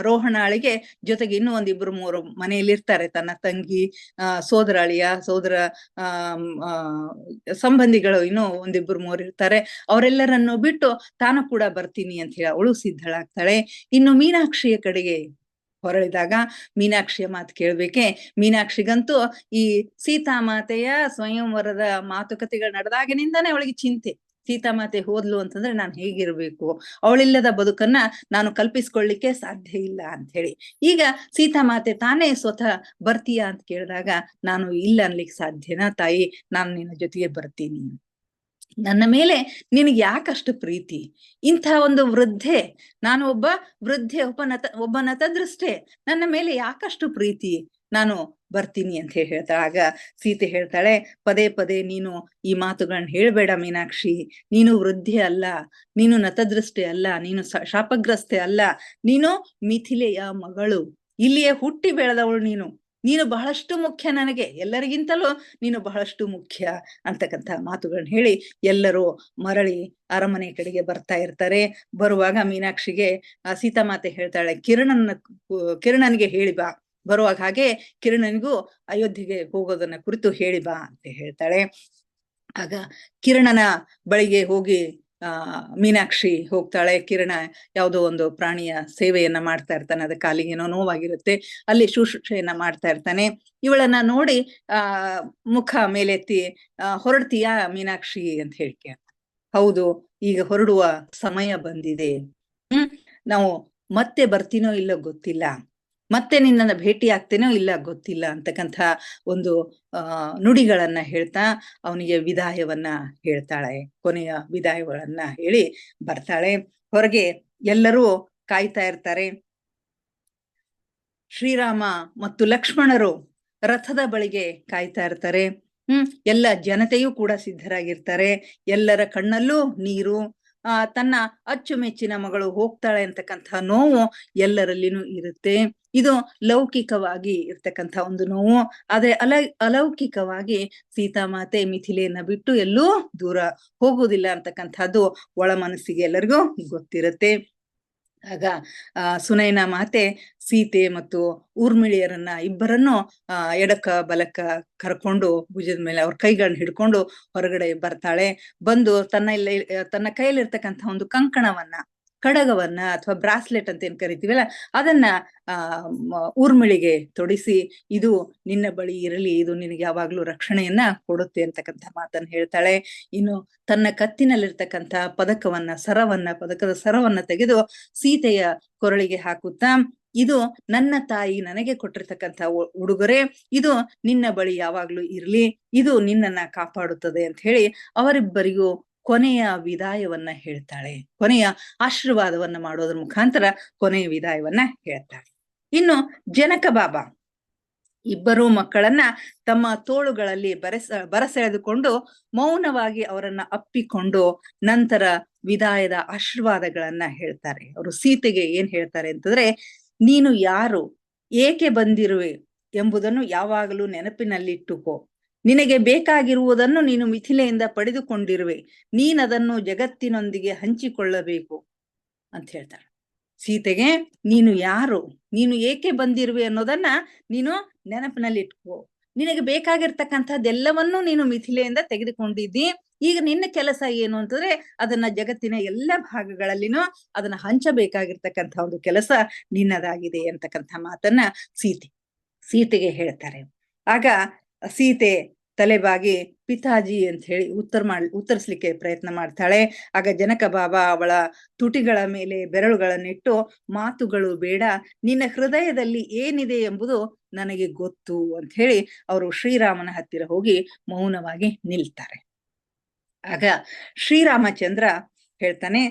ರೋಹಣಾಳಿಗೆ ಜೊತೆಗೆ ಇನ್ನೂ 1-2-3 ಮನೆಯಲ್ಲಿ ಇರ್ತಾರೆ. ತನ್ನ ತಂಗಿ, ಸೋದರ ಸಂಬಂಧಿಗಳು ಇನ್ನೂ 1-2-3 ಇರ್ತಾರೆ. ಅವರೆಲ್ಲರನ್ನು ಬಿಟ್ಟು ತಾನು ಕೂಡ ಬರ್ತೀನಿ ಅಂತ ಹೇಳಿ ಅವಳು ಸಿದ್ಧಳಾಗ್ತಾಳೆ. ಇನ್ನು ಮೀನಾಕ್ಷಿಯ ಕಡೆಗೆ ಹೊರಳಿದಾಗ ಮೀನಾಕ್ಷಿಯ ಮಾತು ಕೇಳ್ಬೇಕೆ. ಮೀನಾಕ್ಷಿಗಂತೂ ಈ ಸೀತಾಮಾತೆಯ ಸ್ವಯಂವರದ ಮಾತುಕತೆಗಳು ನಡೆದಾಗಿನಿಂದಾನೇ ಅವಳಿಗೆ ಚಿಂತೆ ಸೀತಾಮಾತೆ ಹೋದ್ಲು ಅಂತಂದ್ರೆ ನಾನು ಹೇಗಿರ್ಬೇಕು, ಅವಳಿಲ್ಲದ ಬದುಕನ್ನ ನಾನು ಕಲ್ಪಿಸ್ಕೊಳ್ಳಿಕ್ಕೆ ಸಾಧ್ಯ ಇಲ್ಲ ಅಂತ ಹೇಳಿ. ಈಗ ಸೀತಾಮಾತೆ ತಾನೇ ಸ್ವತಃ ಬರ್ತೀಯಾ ಅಂತ ಕೇಳಿದಾಗ ನಾನು ಇಲ್ಲ ಅನ್ಲಿಕ್ಕೆ ಸಾಧ್ಯನಾ ತಾಯಿ, ನಾನು ನಿನ್ನ ಜೊತೆಗೆ ಬರ್ತೀನಿ. ನನ್ನ ಮೇಲೆ ನಿನಗೆ ಯಾಕಷ್ಟು ಪ್ರೀತಿ? ಇಂಥ ಒಂದು ವೃದ್ಧೆ, ನಾನು ವೃದ್ಧೆ, ಒಬ್ಬ ನತದೃಷ್ಟೆ, ನನ್ನ ಮೇಲೆ ಯಾಕಷ್ಟು ಪ್ರೀತಿ? ನಾನು ಬರ್ತೀನಿ ಅಂತ ಹೇಳ್ತಾಳೆ. ಆಗ ಸೀತೆ ಹೇಳ್ತಾಳೆ, ಪದೇ ಪದೇ ನೀನು ಈ ಮಾತುಗಳನ್ನ ಹೇಳ್ಬೇಡ ಮೀನಾಕ್ಷಿ. ನೀನು ವೃದ್ಧೆ ಅಲ್ಲ, ನೀನು ನತದೃಷ್ಟೆ ಅಲ್ಲ, ನೀನು ಶಾಪಗ್ರಸ್ತೆ ಅಲ್ಲ, ನೀನು ಮಿಥಿಲೆಯ ಮಗಳು, ಇಲ್ಲಿಯೇ ಹುಟ್ಟಿ ಬೆಳೆದವಳು ನೀನು ಬಹಳಷ್ಟು ಮುಖ್ಯ ನನಗೆ, ಎಲ್ಲರಿಗಿಂತಲೂ ನೀನು ಬಹಳಷ್ಟು ಮುಖ್ಯ ಅಂತಕ್ಕಂಥ ಮಾತುಗಳನ್ನ ಹೇಳಿ ಎಲ್ಲರೂ ಮರಳಿ ಅರಮನೆ ಕಡೆಗೆ ಬರ್ತಾ ಇರ್ತಾರೆ. ಬರುವಾಗ ಮೀನಾಕ್ಷಿಗೆ ಸೀತಾಮಾತೆ ಹೇಳ್ತಾಳೆ, ಕಿರಣನಿಗೆ ಹೇಳಿ ಬಾ, ಬರುವಾಗ ಹಾಗೆ ಕಿರಣನಿಗೂ ಅಯೋಧ್ಯೆಗೆ ಹೋಗೋದನ್ನ ಕುರಿತು ಹೇಳಿ ಬಾ ಅಂತ ಹೇಳ್ತಾಳೆ. ಆಗ ಕಿರಣನ ಬಳಿಗೆ ಹೋಗಿ ಮೀನಾಕ್ಷಿ ಹೋಗ್ತಾಳೆ. ಕಿರಣ ಯಾವುದೋ ಒಂದು ಪ್ರಾಣಿಯ ಸೇವೆಯನ್ನ ಮಾಡ್ತಾ ಇರ್ತಾನೆ, ಅದ ಕಾಲಿಗೆ ಏನೋ ನೋವಾಗಿರುತ್ತೆ, ಅಲ್ಲಿ ಶುಶ್ರೂಷೆಯನ್ನ ಮಾಡ್ತಾ ಇರ್ತಾನೆ. ಇವಳನ್ನ ನೋಡಿ ಮುಖ ಮೇಲೆತ್ತಿ ಹೊರಡ್ತೀಯಾ ಮೀನಾಕ್ಷಿ ಅಂತ ಹೇಳ್ಕೆ, ಹೌದು ಈಗ ಹೊರಡುವ ಸಮಯ ಬಂದಿದೆ, ನಾವು ಮತ್ತೆ ಬರ್ತೀನೋ ಇಲ್ಲೋ ಗೊತ್ತಿಲ್ಲ, ಮತ್ತೆ ನಿನ್ನನ್ನು ಭೇಟಿ ಆಗ್ತೇನೋ ಇಲ್ಲ ಗೊತ್ತಿಲ್ಲ ಅಂತಕ್ಕಂಥ ಒಂದು ನುಡಿಗಳನ್ನ ಹೇಳ್ತಾ ಅವನಿಗೆ ವಿದಾಯವನ್ನ ಹೇಳ್ತಾಳೆ. ಕೊನೆಯ ವಿದಾಯಗಳನ್ನ ಹೇಳಿ ಬರ್ತಾಳೆ. ಹೊರಗೆ ಎಲ್ಲರೂ ಕಾಯ್ತಾ ಇರ್ತಾರೆ. ಶ್ರೀರಾಮ ಮತ್ತು ಲಕ್ಷ್ಮಣರು ರಥದ ಬಳಿಗೆ ಕಾಯ್ತಾ ಇರ್ತಾರೆ. ಎಲ್ಲ ಜನತೆಯೂ ಕೂಡ ಸಿದ್ಧರಾಗಿರ್ತಾರೆ. ಎಲ್ಲರ ಕಣ್ಣಲ್ಲೂ ನೀರು. ತನ್ನ ಅಚ್ಚುಮೆಚ್ಚಿನ ಮಗಳು ಹೋಗ್ತಾಳೆ ಅಂತಕ್ಕಂಥ ನೋವು ಎಲ್ಲರಲ್ಲಿನೂ ಇರುತ್ತೆ. ಇದು ಲೌಕಿಕವಾಗಿ ಇರ್ತಕ್ಕಂಥ ಒಂದು ನೋವು. ಆದ್ರೆ ಅಲೌಕಿಕವಾಗಿ ಸೀತಾಮಾತೆ ಮಿಥಿಲೆಯನ್ನ ಬಿಟ್ಟು ಎಲ್ಲೂ ದೂರ ಹೋಗುವುದಿಲ್ಲ ಅಂತಕ್ಕಂಥದ್ದು ಒಳ ಮನಸ್ಸಿಗೆ ಎಲ್ಲರಿಗೂ ಗೊತ್ತಿರುತ್ತೆ. ಆಗ ಸುನೈನಾ ಮಾತೆ ಸೀತೆ ಮತ್ತು ಊರ್ಮಿಳಿಯರನ್ನ ಇಬ್ಬರನ್ನು ಎಡಕ್ಕ ಬಲಕ್ಕ ಕರ್ಕೊಂಡು ಭುಜದ ಮೇಲೆ ಅವ್ರ ಕೈಗಳನ್ನ ಹಿಡ್ಕೊಂಡು ಹೊರಗಡೆ ಬರ್ತಾಳೆ. ಬಂದು ತನ್ನ ಕೈಯಲ್ಲಿರ್ತಕ್ಕಂಥ ಒಂದು ಕಂಕಣವನ್ನ, ಕಡಗವನ್ನ ಅಥವಾ ಬ್ರಾಸ್ಲೆಟ್ ಅಂತ ಏನ್ ಕರಿತೀವಲ್ಲ, ಅದನ್ನ ಊರ್ಮಿಳಿಗೆ ತೊಡಿಸಿ, ಇದು ನಿನ್ನ ಬಳಿ ಇರಲಿ, ಇದು ನಿನಗೆ ಯಾವಾಗ್ಲೂ ರಕ್ಷಣೆಯನ್ನ ಕೊಡುತ್ತೆ ಅಂತಕ್ಕಂಥ ಮಾತನ್ನ ಹೇಳ್ತಾಳೆ. ಇನ್ನು ತನ್ನ ಕತ್ತಿನಲ್ಲಿರ್ತಕ್ಕಂಥ ಪದಕದ ಸರವನ್ನ ತೆಗೆದು ಸೀತೆಯ ಕೊರಳಿಗೆ ಹಾಕುತ್ತಾ, ಇದು ನನ್ನ ತಾಯಿ ನನಗೆ ಕೊಟ್ಟಿರ್ತಕ್ಕಂಥ ಉಡುಗೊರೆ, ಇದು ನಿನ್ನ ಬಳಿ ಯಾವಾಗ್ಲೂ ಇರ್ಲಿ, ಇದು ನಿನ್ನನ್ನ ಕಾಪಾಡುತ್ತದೆ ಅಂತ ಹೇಳಿ ಅವರಿಬ್ಬರಿಗೂ ಕೊನೆಯ ವಿದಾಯವನ್ನ ಹೇಳ್ತಾಳೆ. ಕೊನೆಯ ಆಶೀರ್ವಾದವನ್ನ ಮಾಡೋದ್ರ ಮುಖಾಂತರ ಕೊನೆಯ ವಿದಾಯವನ್ನ ಹೇಳ್ತಾಳೆ. ಇನ್ನು ಜನಕ ಬಾಬಾ ಇಬ್ಬರೂ ಮಕ್ಕಳನ್ನ ತಮ್ಮ ತೋಳುಗಳಲ್ಲಿ ಬರಸೆಳೆದುಕೊಂಡು ಮೌನವಾಗಿ ಅವರನ್ನ ಅಪ್ಪಿಕೊಂಡು ನಂತರ ವಿದಾಯದ ಆಶೀರ್ವಾದಗಳನ್ನ ಹೇಳ್ತಾರೆ. ಅವರು ಸೀತೆಗೆ ಏನ್ ಹೇಳ್ತಾರೆ ಅಂತಂದ್ರೆ, ನೀನು ಯಾರು, ಏಕೆ ಬಂದಿರುವೆ ಎಂಬುದನ್ನು ಯಾವಾಗಲೂ ನೆನಪಿನಲ್ಲಿಟ್ಟುಕೋ. ನಿನಗೆ ಬೇಕಾಗಿರುವುದನ್ನು ನೀನು ಮಿಥಿಲೆಯಿಂದ ಪಡೆದುಕೊಂಡಿರುವೆ, ನೀನದನ್ನು ಜಗತ್ತಿನೊಂದಿಗೆ ಹಂಚಿಕೊಳ್ಳಬೇಕು ಅಂತ ಹೇಳ್ತಾಳೆ. ಸೀತೆಗೆ ನೀನು ಯಾರು, ನೀನು ಏಕೆ ಬಂದಿರುವೆ ಅನ್ನೋದನ್ನ ನೀನು ನೆನಪಿನಲ್ಲಿ ಇಟ್ಕೋ. ನಿನಗೆ ಬೇಕಾಗಿರ್ತಕ್ಕಂಥದ್ದೆಲ್ಲವನ್ನೂ ನೀನು ಮಿಥಿಲೆಯಿಂದ ತೆಗೆದುಕೊಂಡಿದ್ದಿ. ಈಗ ನಿನ್ನ ಕೆಲಸ ಏನು ಅಂತಂದ್ರೆ, ಅದನ್ನ ಜಗತ್ತಿನ ಎಲ್ಲ ಭಾಗಗಳಲ್ಲಿನೂ ಅದನ್ನ ಹಂಚಬೇಕಾಗಿರ್ತಕ್ಕಂಥ ಒಂದು ಕೆಲಸ ನಿನ್ನದಾಗಿದೆ ಅಂತಕ್ಕಂಥ ಮಾತನ್ನ ಸೀತೆಗೆ ಹೇಳ್ತಾರೆ. ಆಗ ಸೀತೆ ತಲೆಬಾಗಿ ಪಿತಾಜಿ ಅಂತ ಹೇಳಿ ಉತ್ತರಿಸ್ಲಿಕ್ಕೆ ಪ್ರಯತ್ನ ಮಾಡ್ತಾಳೆ. ಆಗ ಜನಕ ಬಾಬಾ ಅವಳ ತುಟಿಗಳ ಮೇಲೆ ಬೆರಳುಗಳನ್ನಿಟ್ಟು, ಮಾತುಗಳು ಬೇಡ, ನಿನ್ನ ಹೃದಯದಲ್ಲಿ ಏನಿದೆ ಎಂಬುದು ನನಗೆ ಗೊತ್ತು ಅಂತ ಹೇಳಿ ಅವರು ಶ್ರೀರಾಮನ ಹತ್ತಿರ ಹೋಗಿ ಮೌನವಾಗಿ ನಿಲ್ತಾರೆ. ಆಗ ಶ್ರೀರಾಮಚಂದ್ರ ಹೇಳ್ತಾನೆ,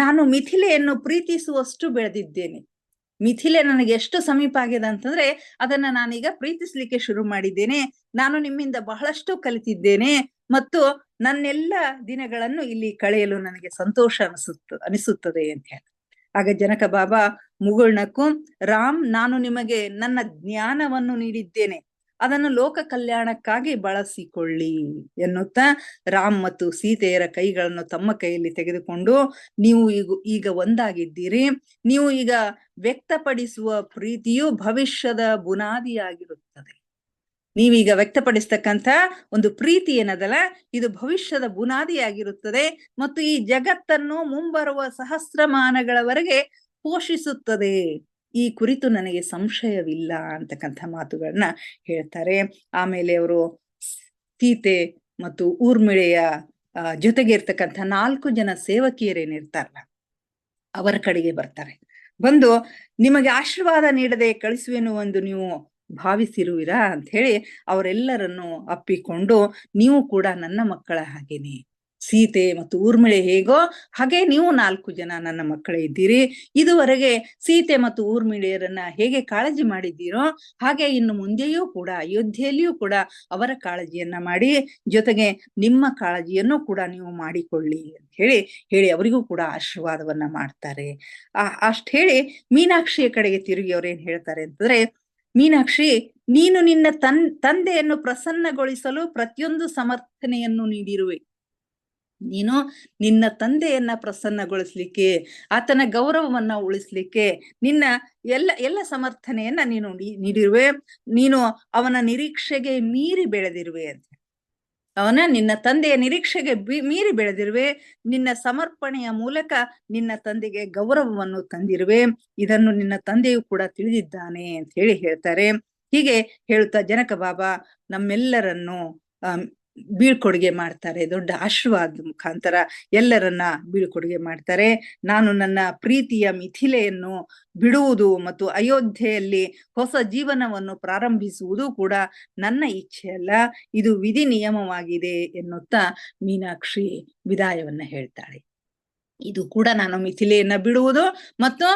ನಾನು ಮಿಥಿಲೆಯನ್ನು ಪ್ರೀತಿಸುವಷ್ಟು ಬೆಳೆದಿದ್ದೇನೆ. ಮಿಥಿಲೆ ನನಗೆ ಎಷ್ಟು ಸಮೀಪ ಆಗಿದೆ ಅಂತಂದ್ರೆ ಅದನ್ನ ನಾನೀಗ ಪ್ರೀತಿಸ್ಲಿಕ್ಕೆ ಶುರು ಮಾಡಿದ್ದೇನೆ. ನಾನು ನಿಮ್ಮಿಂದ ಬಹಳಷ್ಟು ಕಲಿತಿದ್ದೇನೆ ಮತ್ತು ನನ್ನೆಲ್ಲ ದಿನಗಳನ್ನು ಇಲ್ಲಿ ಕಳೆಯಲು ನನಗೆ ಸಂತೋಷ ಅನಿಸುತ್ತದೆ ಅಂತ ಹೇಳಿ. ಆಗ ಜನಕ ಬಾಬಾ ಮುಗುಳ್ನಕ್ಕು, ರಾಮ್, ನಾನು ನಿಮಗೆ ನನ್ನ ಜ್ಞಾನವನ್ನು ನೀಡಿದ್ದೇನೆ, ಅದನ್ನು ಲೋಕ ಕಲ್ಯಾಣಕ್ಕಾಗಿ ಬಳಸಿಕೊಳ್ಳಿ ಎನ್ನುತ್ತಾ ರಾಮ್ ಮತ್ತು ಸೀತೆಯರ ಕೈಗಳನ್ನು ತಮ್ಮ ಕೈಯಲ್ಲಿ ತೆಗೆದುಕೊಂಡು, ನೀವು ಈಗ ಒಂದಾಗಿದ್ದೀರಿ, ನೀವು ಈಗ ವ್ಯಕ್ತಪಡಿಸುವ ಪ್ರೀತಿಯು ಭವಿಷ್ಯದ ಬುನಾದಿಯಾಗಿರುತ್ತದೆ. ನೀವೀಗ ವ್ಯಕ್ತಪಡಿಸ್ತಕ್ಕಂಥ ಒಂದು ಪ್ರೀತಿ ಏನದಲ್ಲ, ಇದು ಭವಿಷ್ಯದ ಬುನಾದಿಯಾಗಿರುತ್ತದೆ ಮತ್ತು ಈ ಜಗತ್ತನ್ನು ಮುಂಬರುವ ಸಹಸ್ರಮಾನಗಳವರೆಗೆ ಪೋಷಿಸುತ್ತದೆ. ಈ ಕುರಿತು ನನಗೆ ಸಂಶಯವಿಲ್ಲ ಅಂತಕ್ಕಂಥ ಮಾತುಗಳನ್ನ ಹೇಳ್ತಾರೆ. ಆಮೇಲೆ ಅವರು ಸೀತೆ ಮತ್ತು ಊರ್ಮಿಳೆಯ ಜೊತೆಗೆ ಇರ್ತಕ್ಕಂಥ 4 ಜನ ಸೇವಕಿಯರೇನಿರ್ತಾರಲ್ಲ ಅವರ ಕಡೆಗೆ ಬರ್ತಾರೆ. ಬಂದು ನಿಮಗೆ ಆಶೀರ್ವಾದ ನೀಡದೆ ಕಳಿಸುವೆನು ಎಂದು ನೀವು ಭಾವಿಸಿರುವಿರಾ ಅಂತ ಹೇಳಿ ಅವರೆಲ್ಲರನ್ನು ಅಪ್ಪಿಕೊಂಡು, ನೀವು ಕೂಡ ನನ್ನ ಮಕ್ಕಳ ಹಾಗೇನೆ, ಸೀತೆ ಮತ್ತು ಊರ್ಮಿಳೆ ಹೇಗೋ ಹಾಗೆ ನೀವು 4 ಜನ ನನ್ನ ಮಕ್ಕಳೇ ಇದ್ದೀರಿ. ಇದುವರೆಗೆ ಸೀತೆ ಮತ್ತು ಊರ್ಮಿಳೆಯರನ್ನ ಹೇಗೆ ಕಾಳಜಿ ಮಾಡಿದ್ದೀರೋ ಹಾಗೆ ಇನ್ನು ಮುಂದೆಯೂ ಕೂಡ ಅಯೋಧ್ಯೆಯಲ್ಲಿಯೂ ಕೂಡ ಅವರ ಕಾಳಜಿಯನ್ನ ಮಾಡಿ, ಜೊತೆಗೆ ನಿಮ್ಮ ಕಾಳಜಿಯನ್ನು ಕೂಡ ನೀವು ಮಾಡಿಕೊಳ್ಳಿ ಅಂತ ಹೇಳಿ ಅವರಿಗೂ ಕೂಡ ಆಶೀರ್ವಾದವನ್ನ ಮಾಡ್ತಾರೆ. ಅಷ್ಟ್ ಹೇಳಿ ಮೀನಾಕ್ಷಿಯ ಕಡೆಗೆ ತಿರುಗಿ ಅವ್ರೇನ್ ಹೇಳ್ತಾರೆ ಅಂತಂದ್ರೆ, ಮೀನಾಕ್ಷಿ, ನೀನು ನಿನ್ನ ತಂದೆಯನ್ನು ಪ್ರಸನ್ನಗೊಳಿಸಲು ಪ್ರತಿಯೊಂದು ಸಮರ್ಥನೆಯನ್ನು ನೀಡಿರುವೆ. ನೀನು ನಿನ್ನ ತಂದೆಯನ್ನ ಪ್ರಸನ್ನಗೊಳಿಸ್ಲಿಕ್ಕೆ, ಆತನ ಗೌರವವನ್ನ ಉಳಿಸ್ಲಿಕ್ಕೆ ನಿನ್ನ ಎಲ್ಲ ಸಮರ್ಥನೆಯನ್ನ ನೀನು ನೀಡಿರುವೆ. ನೀನು ಅವನ ನಿರೀಕ್ಷೆಗೆ ಮೀರಿ ಬೆಳೆದಿರುವೆ ಅಂತ. ನಿನ್ನ ತಂದೆಯ ನಿರೀಕ್ಷೆಗೆ ಮೀರಿ ಬೆಳೆದಿರುವೆ. ನಿನ್ನ ಸಮರ್ಪಣೆಯ ಮೂಲಕ ನಿನ್ನ ತಂದೆಗೆ ಗೌರವವನ್ನು ತಂದಿರುವೆ. ಇದನ್ನು ನಿನ್ನ ತಂದೆಯು ಕೂಡ ತಿಳಿದಿದ್ದಾನೆ ಅಂತ ಹೇಳ್ತಾರೆ. ಹೀಗೆ ಹೇಳುತ್ತಾ ಜನಕ ಬಾಬಾ ನಮ್ಮೆಲ್ಲರನ್ನು ಬೀಳ್ಕೊಡುಗೆ ಮಾಡ್ತಾರೆ. ದೊಡ್ಡ ಆಶೀರ್ವಾದ ಮುಖಾಂತರ ಎಲ್ಲರನ್ನ ಬೀಳ್ಕೊಡುಗೆ ಮಾಡ್ತಾರೆ. ನಾನು ನನ್ನ ಪ್ರೀತಿಯ ಮಿಥಿಲೆಯನ್ನು ಬಿಡುವುದು ಮತ್ತು ಅಯೋಧ್ಯೆಯಲ್ಲಿ ಹೊಸ ಜೀವನವನ್ನು ಪ್ರಾರಂಭಿಸುವುದು ಕೂಡ ನನ್ನ ಇಚ್ಛೆಯಲ್ಲ, ಇದು ವಿಧಿ ನಿಯಮವಾಗಿದೆ ಎನ್ನುತ್ತಾ ಮೀನಾಕ್ಷಿ ವಿದಾಯವನ್ನ ಹೇಳ್ತಾಳೆ. ಇದು ಕೂಡ ನಾನು ಮಿಥಿಲೆಯನ್ನ ಬಿಡುವುದು ಮತ್ತು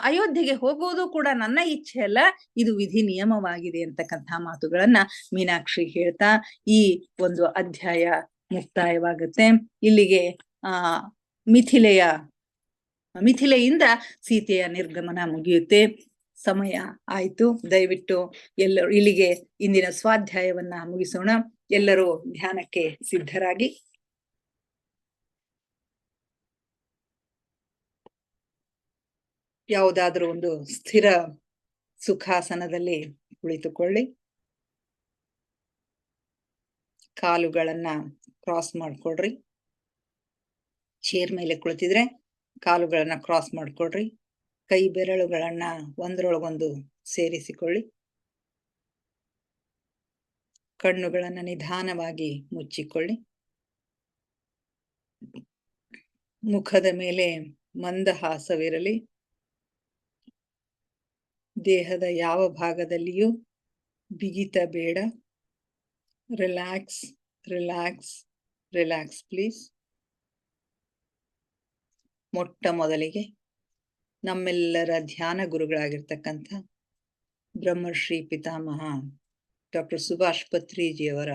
ಅಯೋಧ್ಯೆಗೆ ಹೋಗುವುದು ಕೂಡ ನನ್ನ ಇಚ್ಛೆ ಅಲ್ಲ, ಇದು ವಿಧಿ ನಿಯಮವಾಗಿದೆ ಅಂತಕ್ಕಂಥ ಮಾತುಗಳನ್ನ ಮೀನಾಕ್ಷಿ ಹೇಳ್ತಾ ಈ ಒಂದು ಅಧ್ಯಾಯ ಮುಕ್ತಾಯವಾಗುತ್ತೆ. ಇಲ್ಲಿಗೆ ಮಿಥಿಲೆಯಿಂದ ಸೀತೆಯ ನಿರ್ಗಮನ ಮುಗಿಯುತ್ತೆ. ಸಮಯ ಆಯ್ತು. ದಯವಿಟ್ಟು ಎಲ್ಲರೂ ಇಲ್ಲಿಗೆ ಇಂದಿನ ಸ್ವಾಧ್ಯಾಯವನ್ನ ಮುಗಿಸೋಣ. ಎಲ್ಲರೂ ಧ್ಯಾನಕ್ಕೆ ಸಿದ್ಧರಾಗಿ. ಯಾವುದಾದ್ರೂ ಒಂದು ಸ್ಥಿರ ಸುಖಾಸನದಲ್ಲಿ ಕುಳಿತುಕೊಳ್ಳಿ. ಕಾಲುಗಳನ್ನ ಕ್ರಾಸ್ ಮಾಡ್ಕೊಳ್ರಿ. ಚೇರ್ ಮೇಲೆ ಕುಳಿತಿದ್ರೆ ಕಾಲುಗಳನ್ನ ಕ್ರಾಸ್ ಮಾಡ್ಕೊಳ್ರಿ. ಕೈ ಬೆರಳುಗಳನ್ನ ಒಂದರೊಳಗೊಂದು ಸೇರಿಸಿಕೊಳ್ಳಿ. ಕಣ್ಣುಗಳನ್ನ ನಿಧಾನವಾಗಿ ಮುಚ್ಚಿಕೊಳ್ಳಿ. ಮುಖದ ಮೇಲೆ ಮಂದಹಾಸವಿರಲಿ. ದೇಹದ ಯಾವ ಭಾಗದಲ್ಲಿಯೂ ಬಿಗಿತ ಬೇಡ. Relax relax relax please. ಮೊಟ್ಟ ಮೊದಲಿಗೆ ನಮ್ಮೆಲ್ಲರ ಧ್ಯಾನ ಗುರುಗಳಾಗಿರ್ತಕ್ಕಂಥ ಬ್ರಹ್ಮಶ್ರೀ ಪಿತಾಮಹ ಡಾಕ್ಟರ್ ಸುಭಾಷ್ ಪತ್ರಿಜಿಯವರ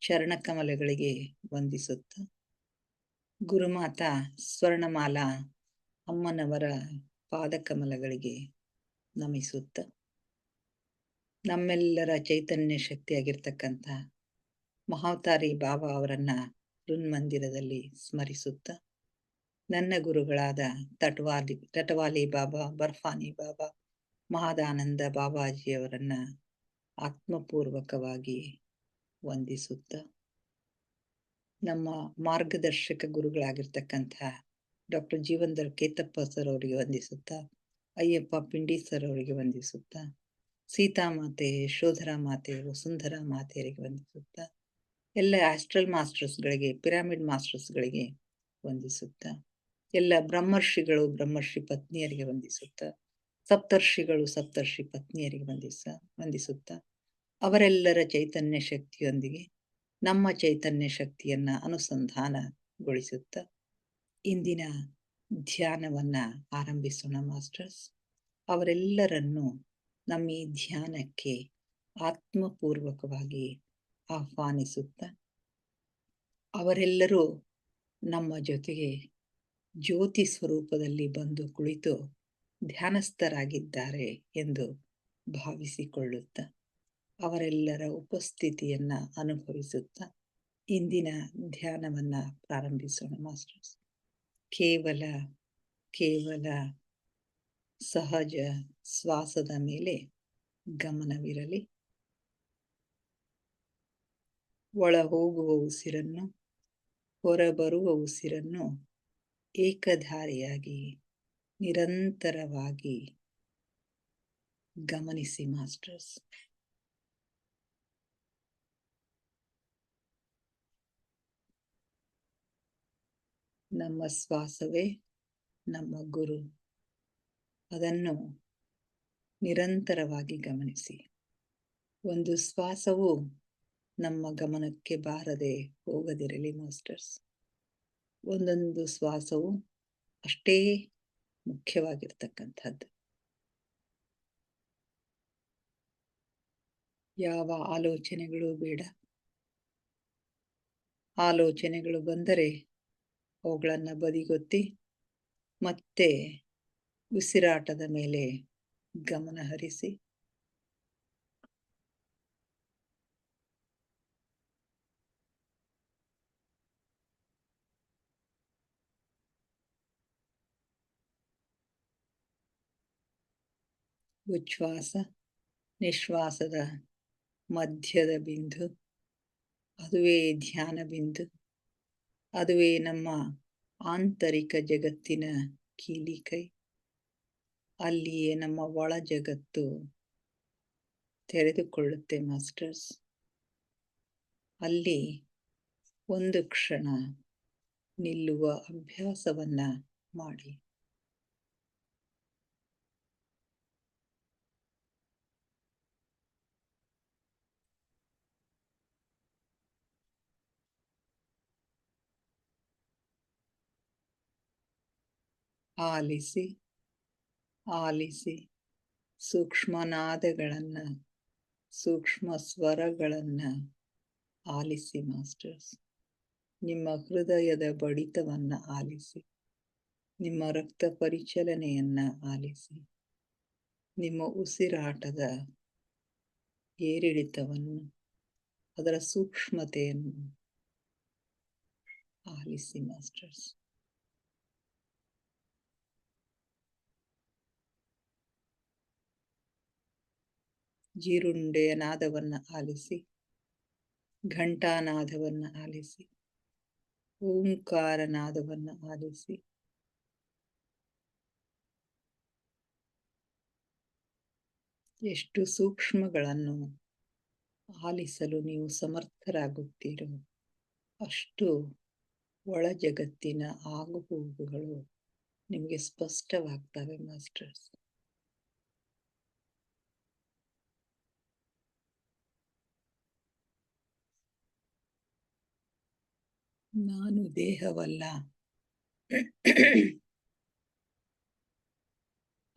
ಚರಣಕಮಲಗಳಿಗೆ ವಂದಿಸುತ್ತ, ಗುರುಮಾತಾ ಸ್ವರ್ಣಮಾಲಾ ಅಮ್ಮನವರ ಪಾದಕಮಲಗಳಿಗೆ ನಮಿಸುತ್ತ, ನಮ್ಮೆಲ್ಲರ ಚೈತನ್ಯ ಶಕ್ತಿಯಾಗಿರ್ತಕ್ಕಂಥ ಮಹಾವತಾರಿ ಬಾಬಾ ಅವರನ್ನ ಹೃನ್ಮಂದಿರದಲ್ಲಿ ಸ್ಮರಿಸುತ್ತ, ನನ್ನ ಗುರುಗಳಾದ ಟಟವಾಲಿ ಬಾಬಾ, ಬರ್ಫಾನಿ ಬಾಬಾ, ಮಹಾದಾನಂದ ಬಾಬಾಜಿಯವರನ್ನ ಆತ್ಮಪೂರ್ವಕವಾಗಿ ವಂದಿಸುತ್ತ, ನಮ್ಮ ಮಾರ್ಗದರ್ಶಕ ಗುರುಗಳಾಗಿರ್ತಕ್ಕಂಥ ಡಾಕ್ಟರ್ ಜೀವನ್ಧರ್ ಕೇತಪ್ಪ ಸರ್ ಅವರಿಗೆ ವಂದಿಸುತ್ತ, ಅಯ್ಯಪ್ಪ ಪಿಂಡಿ ಸರ್ ಅವರಿಗೆ ವಂದಿಸುತ್ತ, ಸೀತಾಮಾತೆ, ಯಶೋಧರಾ ಮಾತೆ, ವಸುಂಧರಾ ಮಾತೆಯರಿಗೆ ವಂದಿಸುತ್ತ, ಎಲ್ಲ ಆಸ್ಟ್ರಲ್ ಮಾಸ್ಟರ್ಸ್ಗಳಿಗೆ, ಪಿರಾಮಿಡ್ ಮಾಸ್ಟರ್ಸ್ಗಳಿಗೆ ವಂದಿಸುತ್ತ, ಎಲ್ಲ ಬ್ರಹ್ಮರ್ಷಿಗಳು, ಬ್ರಹ್ಮರ್ಷಿ ಪತ್ನಿಯರಿಗೆ ವಂದಿಸುತ್ತ, ಸಪ್ತರ್ಷಿಗಳು, ಸಪ್ತರ್ಷಿ ಪತ್ನಿಯರಿಗೆ ವಂದಿಸುತ್ತ, ಅವರೆಲ್ಲರ ಚೈತನ್ಯ ಶಕ್ತಿಯೊಂದಿಗೆ ನಮ್ಮ ಚೈತನ್ಯ ಶಕ್ತಿಯನ್ನ ಅನುಸಂಧಾನಗೊಳಿಸುತ್ತ ಇಂದಿನ ಧ್ಯಾನವನ್ನ ಆರಂಭಿಸೋಣ ಮಾಸ್ಟರ್ಸ್. ಅವರೆಲ್ಲರನ್ನು ನಮ್ಮ ಈ ಧ್ಯಾನಕ್ಕೆ ಆತ್ಮಪೂರ್ವಕವಾಗಿ ಆಹ್ವಾನಿಸುತ್ತ, ಅವರೆಲ್ಲರೂ ನಮ್ಮ ಜೊತೆಗೆ ಜ್ಯೋತಿ ಸ್ವರೂಪದಲ್ಲಿ ಬಂದು ಕುಳಿತು ಧ್ಯಾನಸ್ಥರಾಗಿದ್ದಾರೆ ಎಂದು ಭಾವಿಸಿಕೊಳ್ಳುತ್ತ, ಅವರೆಲ್ಲರ ಉಪಸ್ಥಿತಿಯನ್ನ ಅನುಭವಿಸುತ್ತ ಇಂದಿನ ಧ್ಯಾನವನ್ನ ಪ್ರಾರಂಭಿಸೋಣ ಮಾಸ್ಟರ್ಸ್. ಕೇವಲ ಸಹಜ ಶ್ವಾಸದ ಮೇಲೆ ಗಮನವಿರಲಿ. ಒಳ ಹೋಗುವ ಉಸಿರನ್ನು, ಹೊರಬರುವ ಉಸಿರನ್ನು ಏಕಧಾರಿಯಾಗಿ ನಿರಂತರವಾಗಿ ಗಮನಿಸಿ ಮಾಸ್ಟರ್ಸ್. ನಮ್ಮ ಶ್ವಾಸವೇ ನಮ್ಮ ಗುರು. ಅದನ್ನು ನಿರಂತರವಾಗಿ ಗಮನಿಸಿ. ಒಂದು ಶ್ವಾಸವು ನಮ್ಮ ಗಮನಕ್ಕೆ ಬಾರದೆ ಹೋಗದಿರಲಿ ಮಾಸ್ಟರ್ಸ್. ಒಂದೊಂದು ಶ್ವಾಸವು ಅಷ್ಟೇ ಮುಖ್ಯವಾಗಿರ್ತಕ್ಕಂಥದ್ದು. ಯಾವ ಆಲೋಚನೆಗಳು ಬೇಡ. ಆಲೋಚನೆಗಳು ಬಂದರೆ ಅವುಗಳನ್ನು ಬದಿಗೊತ್ತಿ ಮತ್ತೆ ಉಸಿರಾಟದ ಮೇಲೆ ಗಮನ ಹರಿಸಿ. ಉಚ್ಛ್ವಾಸ ನಿಶ್ವಾಸದ ಮಧ್ಯದ ಬಿಂದು, ಅದುವೇ ಧ್ಯಾನ ಬಿಂದು. ಅದುವೇ ನಮ್ಮ ಆಂತರಿಕ ಜಗತ್ತಿನ ಕೀಲಿಕೈ. ಅಲ್ಲಿಯೇ ನಮ್ಮ ಒಳ ಜಗತ್ತು ತೆರೆದುಕೊಳ್ಳುತ್ತೆ ಮಾಸ್ಟರ್ಸ್. ಅಲ್ಲಿ ಒಂದು ಕ್ಷಣ ನಿಲ್ಲುವ ಅಭ್ಯಾಸವನ್ನ ಮಾಡಿ. ಆಲಿಸಿ ಆಲಿಸಿ ಸೂಕ್ಷ್ಮ ನಾದಗಳನ್ನ, ಸೂಕ್ಷ್ಮ ಸ್ವರಗಳನ್ನ ಆಲಿಸಿ ಮಾಸ್ಟರ್ಸ್. ನಿಮ್ಮ ಹೃದಯದ ಬಡಿತವನ್ನ ಆಲಿಸಿ, ನಿಮ್ಮ ರಕ್ತ ಪರಿಚಲನೆಯನ್ನ ಆಲಿಸಿ, ನಿಮ್ಮ ಉಸಿರಾಟದ ಏರಿಳಿತವನ್ನು, ಅದರ ಸೂಕ್ಷ್ಮತೆಯನ್ನು ಆಲಿಸಿ ಮಾಸ್ಟರ್ಸ್. ಜೀರುಂಡೆಯ ನಾದವನ್ನು ಆಲಿಸಿ, ಘಂಟಾನಾದವನ್ನು ಆಲಿಸಿ, ಓಂಕಾರ ನಾದವನ್ನು ಆಲಿಸಿ. ಎಷ್ಟು ಸೂಕ್ಷ್ಮಗಳನ್ನು ಆಲಿಸಲು ನೀವು ಸಮರ್ಥರಾಗುತ್ತೀರೋ ಅಷ್ಟು ಒಳ ಜಗತ್ತಿನ ಆಗುಹೋಗುಗಳು ನಿಮಗೆ ಸ್ಪಷ್ಟವಾಗ್ತವೆ ಮಾಸ್ಟರ್ಸ್. ನಾನು ದೇಹವಲ್ಲ,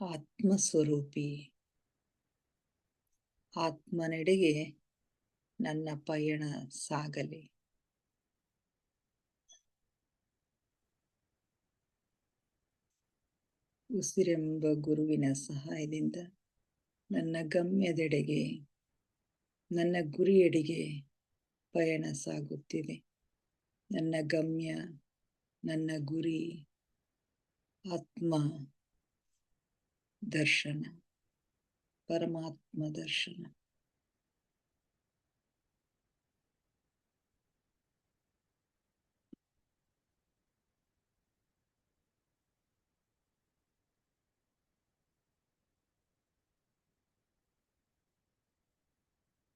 ಆತ್ಮಸ್ವರೂಪಿ. ಆತ್ಮನೆಡೆಗೆ ನನ್ನ ಪಯಣ ಸಾಗಲಿ. ಉಸಿರೆಂಬ ಗುರುವಿನ ಸಹಾಯದಿಂದ ನನ್ನ ಗಮ್ಯದೆಡೆಗೆ, ನನ್ನ ಗುರಿಯೆಡೆಗೆ ಪಯಣ ಸಾಗುತ್ತಿದೆ. ನನ್ನ ಗಮ್ಯ, ನನ್ನ ಗುರಿ ಆತ್ಮ ದರ್ಶನ, ಪರಮಾತ್ಮ ದರ್ಶನ.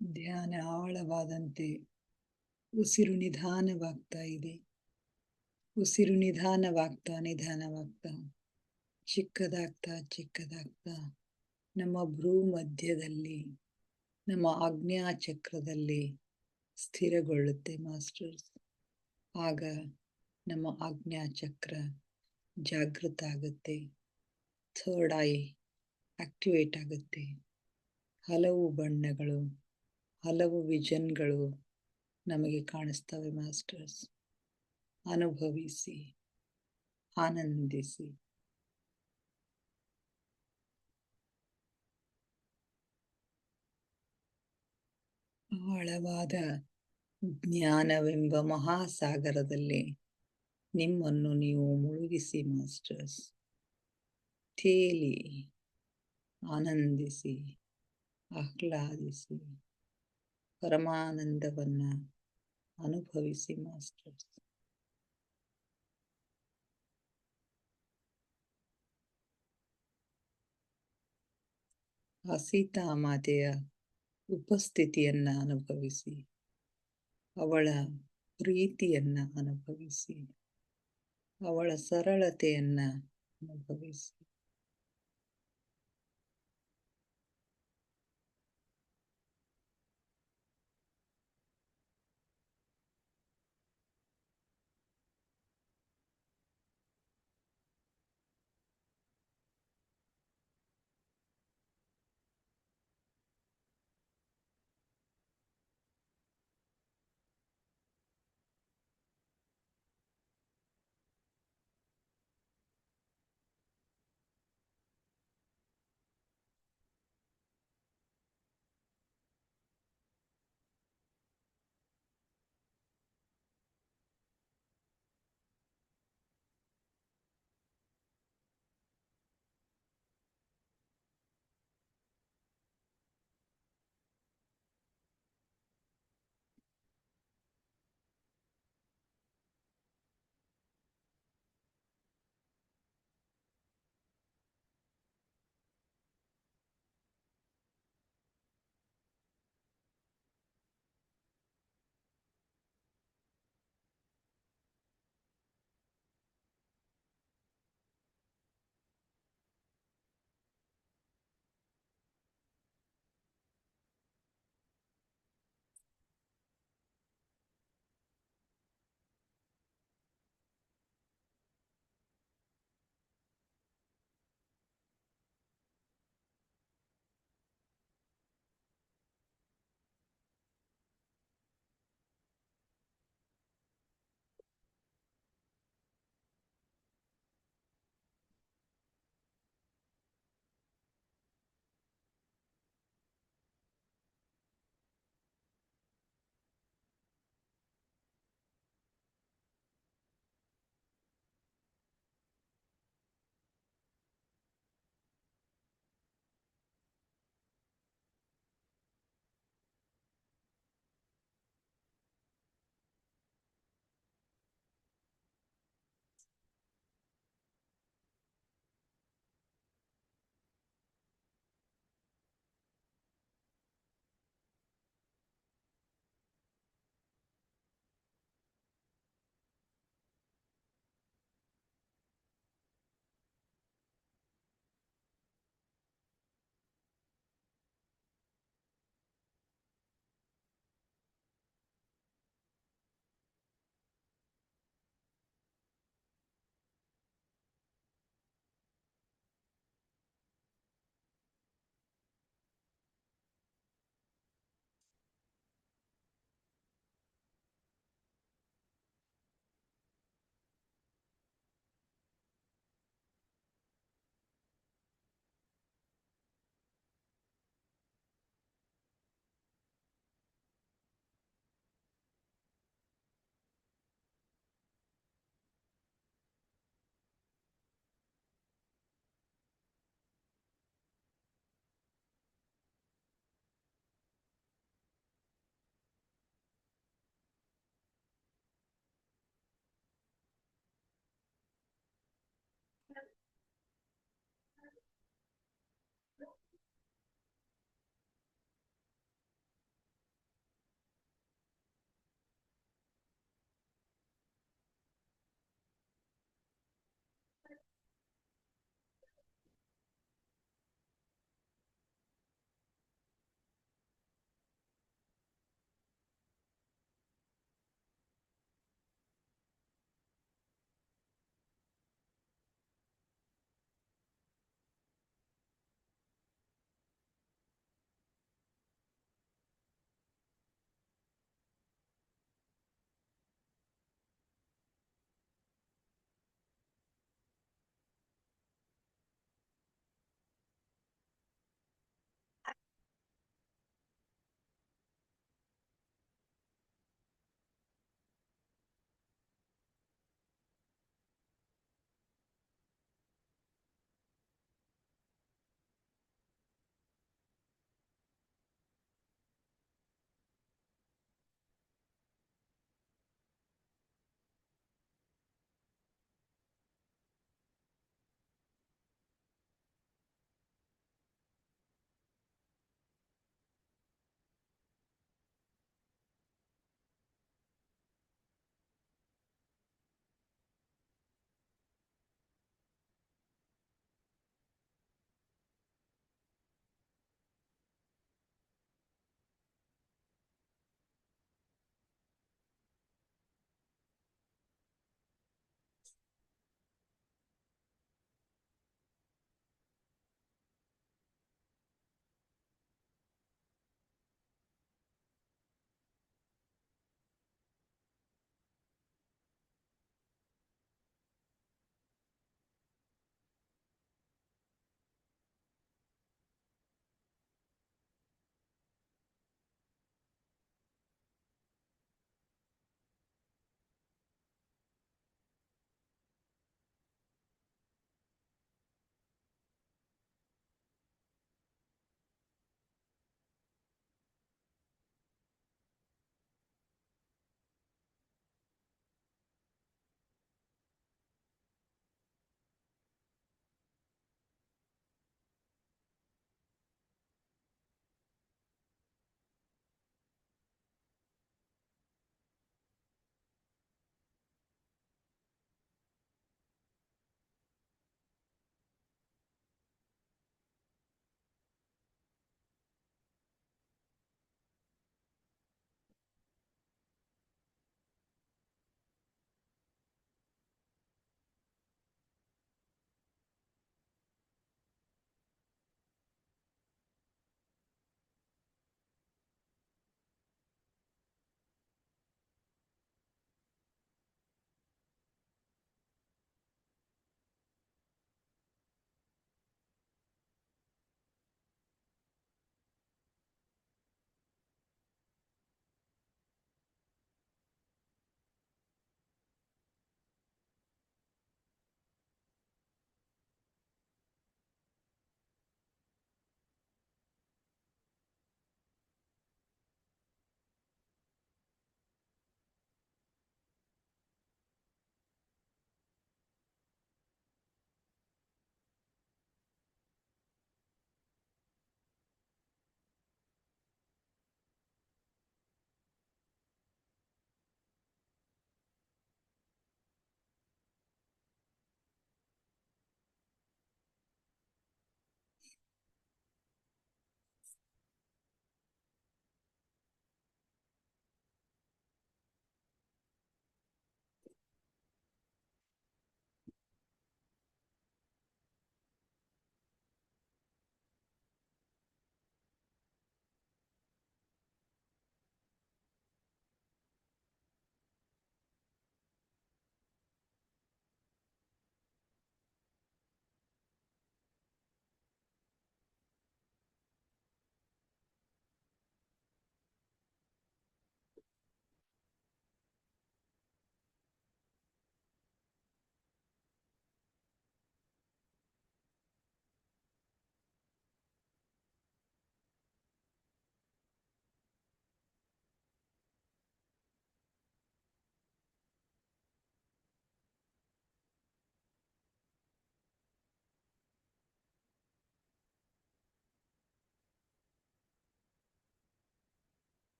ಧ್ಯಾನ ಆಳವಾದಂತೆ ಉಸಿರು ನಿಧಾನವಾಗ್ತಾ ಇದೆ. ಉಸಿರು ನಿಧಾನವಾಗ್ತಾ ನಿಧಾನವಾಗ್ತಾ ಚಿಕ್ಕದಾಗ್ತಾ ಚಿಕ್ಕದಾಗ್ತಾ ನಮ್ಮ ಭ್ರೂ ಮಧ್ಯದಲ್ಲಿ, ನಮ್ಮ ಆಜ್ಞಾಚಕ್ರದಲ್ಲಿ ಸ್ಥಿರಗೊಳ್ಳುತ್ತೆ ಮಾಸ್ಟರ್ಸ್. ಆಗ ನಮ್ಮ ಆಜ್ಞಾಚಕ್ರ ಜಾಗೃತ ಆಗುತ್ತೆ. ಥರ್ಡ್ ಐ ಆಕ್ಟಿವೇಟ್ ಆಗುತ್ತೆ. ಹಲವು ಬಣ್ಣಗಳು, ಹಲವು ವಿಷನ್ಗಳು ನಮಗೆ ಕಾಣಿಸ್ತವೆ ಮಾಸ್ಟರ್ಸ್. ಅನುಭವಿಸಿ, ಆನಂದಿಸಿ. ಆಳವಾದ ಜ್ಞಾನವೆಂಬ ಮಹಾಸಾಗರದಲ್ಲಿ ನಿಮ್ಮನ್ನು ನೀವು ಮುಳುಗಿಸಿ ಮಾಸ್ಟರ್ಸ್. ತೇಲಿ, ಆನಂದಿಸಿ, ಆಹ್ಲಾದಿಸಿ, ಪರಮಾನಂದವನ್ನ ಅನುಭವಿಸಿ ಮಾಸ್ಟರ್ಸ್. ಆ ಸೀತಾಮಾತೆಯ ಉಪಸ್ಥಿತಿಯನ್ನ ಅನುಭವಿಸಿ, ಅವಳ ಪ್ರೀತಿಯನ್ನ ಅನುಭವಿಸಿ, ಅವಳ ಸರಳತೆಯನ್ನ ಅನುಭವಿಸಿ.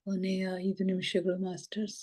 ಕೊನೆಯ 5 ನಿಮಿಷಗಳು ಮಾಸ್ಟರ್ಸ್.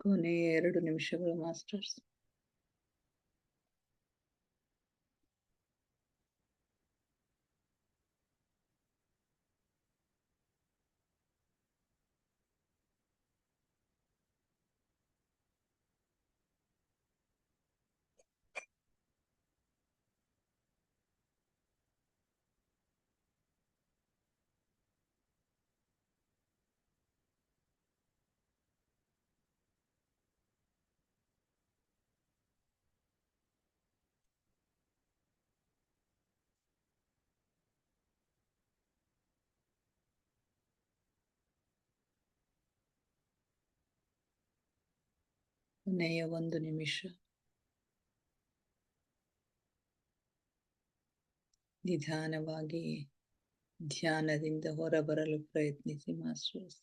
ಕೊನೆಯ 2 ನಿಮಿಷಗಳು ಮಾಸ್ಟರ್ಸ್. ಕೊನೆಯ 1 ನಿಮಿಷ. ನಿಧಾನವಾಗಿ ಧ್ಯಾನದಿಂದ ಹೊರಬರಲು ಪ್ರಯತ್ನಿಸಿ masters.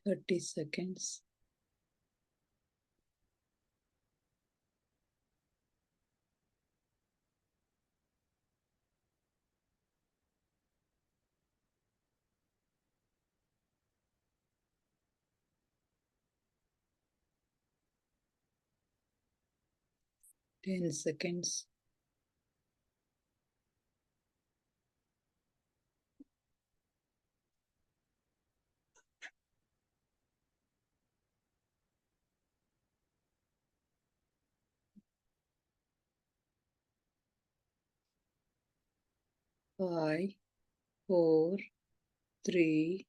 Thirty seconds. Ten seconds. 5, 4, 3,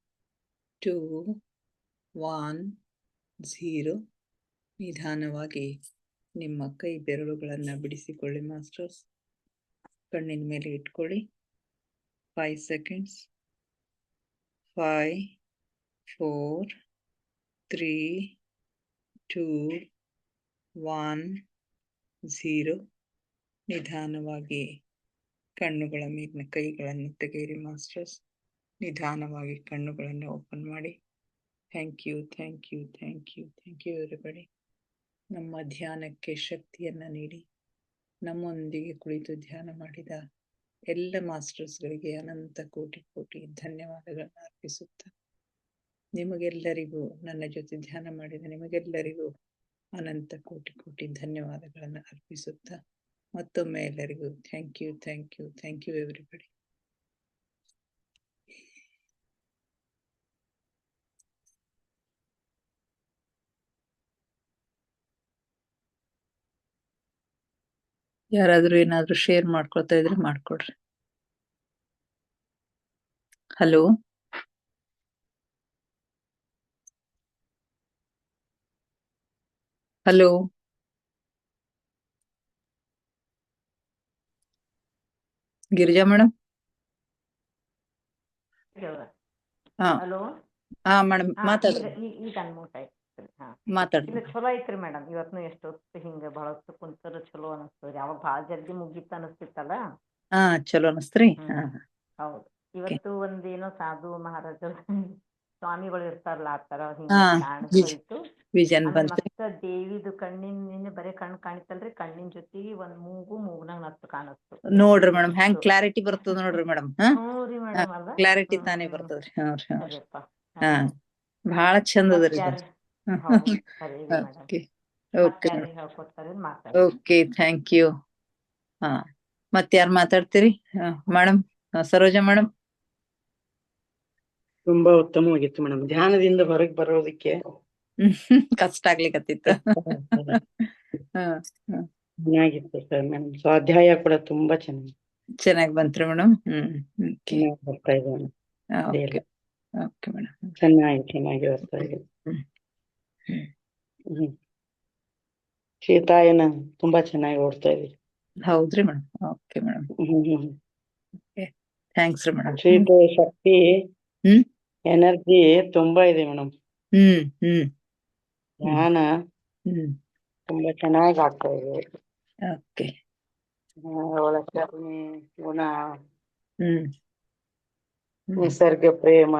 2, 1, 0. ನಿಧಾನವಾಗಿ ನಿಮ್ಮ ಕೈ ಬೆರಳುಗಳನ್ನ ಬಿಡಿಸಿಕೊಳ್ಳಿ ಮಾಸ್ಟರ್ಸ್. ಕಣ್ಣಿನ ಮೇಲೆ ಇಟ್ಕೊಳ್ಳಿ. 5 seconds. 5, 4, 3, 2, 1, 0. ನಿಧಾನವಾಗಿ ಕಣ್ಣುಗಳ ಮೇಲಿನ ಕೈಗಳನ್ನು ತೆಗೆಯಿರಿ ಮಾಸ್ಟರ್ಸ್. ನಿಧಾನವಾಗಿ ಕಣ್ಣುಗಳನ್ನು ಓಪನ್ ಮಾಡಿ. Thank you, thank you, thank you, thank you everybody. ನಮ್ಮ ಧ್ಯಾನಕ್ಕೆ ಶಕ್ತಿಯನ್ನ ನೀಡಿ ನಮ್ಮೊಂದಿಗೆ ಕುಳಿತು ಧ್ಯಾನ ಮಾಡಿದ ಎಲ್ಲ ಮಾಸ್ಟರ್ಸ್ಗಳಿಗೆ ಅನಂತ ಕೋಟಿ ಕೋಟಿ ಧನ್ಯವಾದಗಳನ್ನು ಅರ್ಪಿಸುತ್ತಾ, ನಿಮಗೆಲ್ಲರಿಗೂ, ನನ್ನ ಜೊತೆ ಧ್ಯಾನ ಮಾಡಿದ ನಿಮಗೆಲ್ಲರಿಗೂ ಅನಂತ ಕೋಟಿ ಕೋಟಿ ಧನ್ಯವಾದಗಳನ್ನು ಅರ್ಪಿಸುತ್ತಾ, ಮತ್ತೊಮ್ಮೆ ಎಲ್ಲರಿಗೂ thank you, thank you, thank you everybody. ಯಾರಾದ್ರೂ ಏನಾದ್ರೂ ಶೇರ್ ಮಾಡ್ಕೊಳ್ತಾ ಇದ್ರೆ ಮಾಡ್ಕೊಡ್ರಿ. Hello, hello, Girija madam. ಹಾ ಹಲೋ, ಹಾ ಮೇಡಮ್ ಮಾತಾಡ್ರಿ. ಈಗ ಅನ್ಮೂಟ್ ಆಯ್ತು. ಮಾತಾಡ್ರಿ. ಇದು ಚಲೋ ಐತ್ರಿ ಮೇಡಮ್. ಇವತ್ತು ಎಷ್ಟು ಹೊತ್ತು ಹಿಂಗ ಬಹಳಷ್ಟು ಕುಂತರ ಚಲೋ ಅನಿಸ್ತದ. ಯಾವಾಗ ಭಾಳ ಜಲ್ದಿ ಮುಗೀತ ಅನಿಸ್ತಿತ್ತಲ್ಲ. ಹಾ ಚಲೋ ಅನಸ್ತ್ರಿ. ಹೌದು. ಇವತ್ತು ಒಂದೇನೋ ಸಾಧು ಮಹಾರಾಜ ಸ್ವಾಮಿಗಳು ಇರ್ತಾರಲ್ಲ, ಆ ತರ ಹಿಂಗ ಹಾ ಕಾಣಿಸ್ತು. ವಿಜನ್ ಬಂತು. ಮತ್ತ ದೇವಿದು ಕಣ್ಣಿನ ಬರೇ ಕಣ್ ಕಾಣಿತಲ್ರಿ, ಕಣ್ಣಿನ ಜೊತೆಗೆ ಒಂದ್ ಮೂಗ್ನಾಗ ನತ್ತು ಕಾಣಿಸ್ತು. ನೋಡ್ರಿ ಮೇಡಮ್ ಹೆಂಗ್ ಕ್ಲಾರಿಟಿ ಬರ್ತದ ನೋಡ್ರಿ ಮೇಡಮ್. ಹ್ಞೂ ಮೇಡಮ್, ಅಲ್ಲ ಕ್ಲಾರಿಟಿ ತಾನೇ ಬರ್ತದ್ರಿ. ಸರಿಯಪ್ಪ. ಹಾ ಬಹಳ ಚಂದ ಅದ್ರಿ. Okay, thank you. ಹಾ ಮತ್ ಯಾರು ಮಾತಾಡ್ತೀರಿ ಮೇಡಮ್? ಸರೋಜಾ ಮೇಡಮ್. ತುಂಬಾ ಉತ್ತಮವಾಗಿತ್ತು ಮೇಡಮ್. ಧ್ಯಾನದಿಂದ ಹೊರಗೆ ಬರೋದಕ್ಕೆ ಕಷ್ಟ ಆಗ್ಲಿಕತ್ತಿತ್ತು. ಚೆನ್ನಾಗಿತ್ತು ಸರ್ ಮೇಡಮ್. ಸ್ವಾಧ್ಯಾಯ ಕೂಡ ತುಂಬಾ ಚೆನ್ನಾಗಿ ಬಂತ್ರಿ ಮೇಡಮ್. ಬರ್ತಾ ಇದೆ ಮೇಡಮ್. ಚೆನ್ನಾಗಿ ಬರ್ತಾ ಇದೆ. ಶೀತಾಯನ ತುಂಬಾ ಚೆನ್ನಾಗಿ ಓಡ್ತಾ ಇದೆ. ಹೌದ್ರಿ ಮೇಡಮ್. Okay madam. ಥ್ಯಾಂಕ್ಸ್ ರೀ ಮೇಡಮ್. ಶೀತ ಶಕ್ತಿ ಎನರ್ಜಿ ತುಂಬಾ ಇದೆ ಮೇಡಮ್. ಧ್ಯಾನ ತುಂಬಾ ಚೆನ್ನಾಗಿ ಆಗ್ತಾ ಇದೆ. ಓಕೆ. ಒಳಕರ್ಣಿ ಗುಣ, ನಿಸರ್ಗ ಪ್ರೇಮ,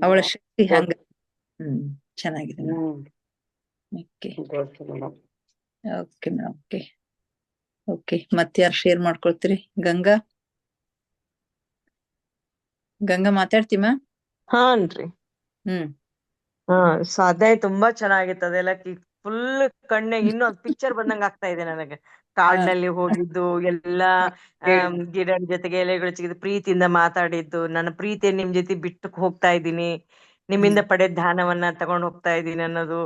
ಅವಳ ಶಕ್ತಿ ಹಂಗ ಚೆನ್ನಾಗಿದೆ. Okay madam. Okay madam. Okay okay. ಮತ್ತೆ ಯಾರು ಶೇರ್ ಮಾಡ್ಕೊಳ್ತೀರಿ? ಗಂಗಾ ಮಾತಾಡ್ತೀಮ? ಹಾನ್ರಿ. ಸ್ವಾಧ್ಯಾಯ ತುಂಬಾ ಚೆನ್ನಾಗಿತ್ತು. ಅದೆಲ್ಲ ಫುಲ್ ಕಣ್ಣಿಗೆ ಇನ್ನೂ ಪಿಕ್ಚರ್ ಬಂದಂಗ ಆಗ್ತಾ ಇದೆ ನನಗೆ. ಕಾಡ್ನಲ್ಲಿ ಹೋಗಿದ್ದು, ಎಲ್ಲಾ ಗಿಡದ ಜೊತೆಗೆ ಎಲೆಗಳ ಜೊತೆಗೆ ಪ್ರೀತಿಯಿಂದ ಮಾತಾಡಿದ್ದು, ನನ್ನ ಪ್ರೀತಿಯ ನಿಮ್ ಜೊತೆ ಬಿಟ್ಟು ಹೋಗ್ತಾ ಇದ್ದೀನಿ, ನಿಮ್ಮಿಂದ ಪಡೆದ ಧ್ಯಾನವನ್ನ ತಗೊಂಡ್ ಹೋಗ್ತಾ ಇದ್ದೀನಿ ಅನ್ನೋದು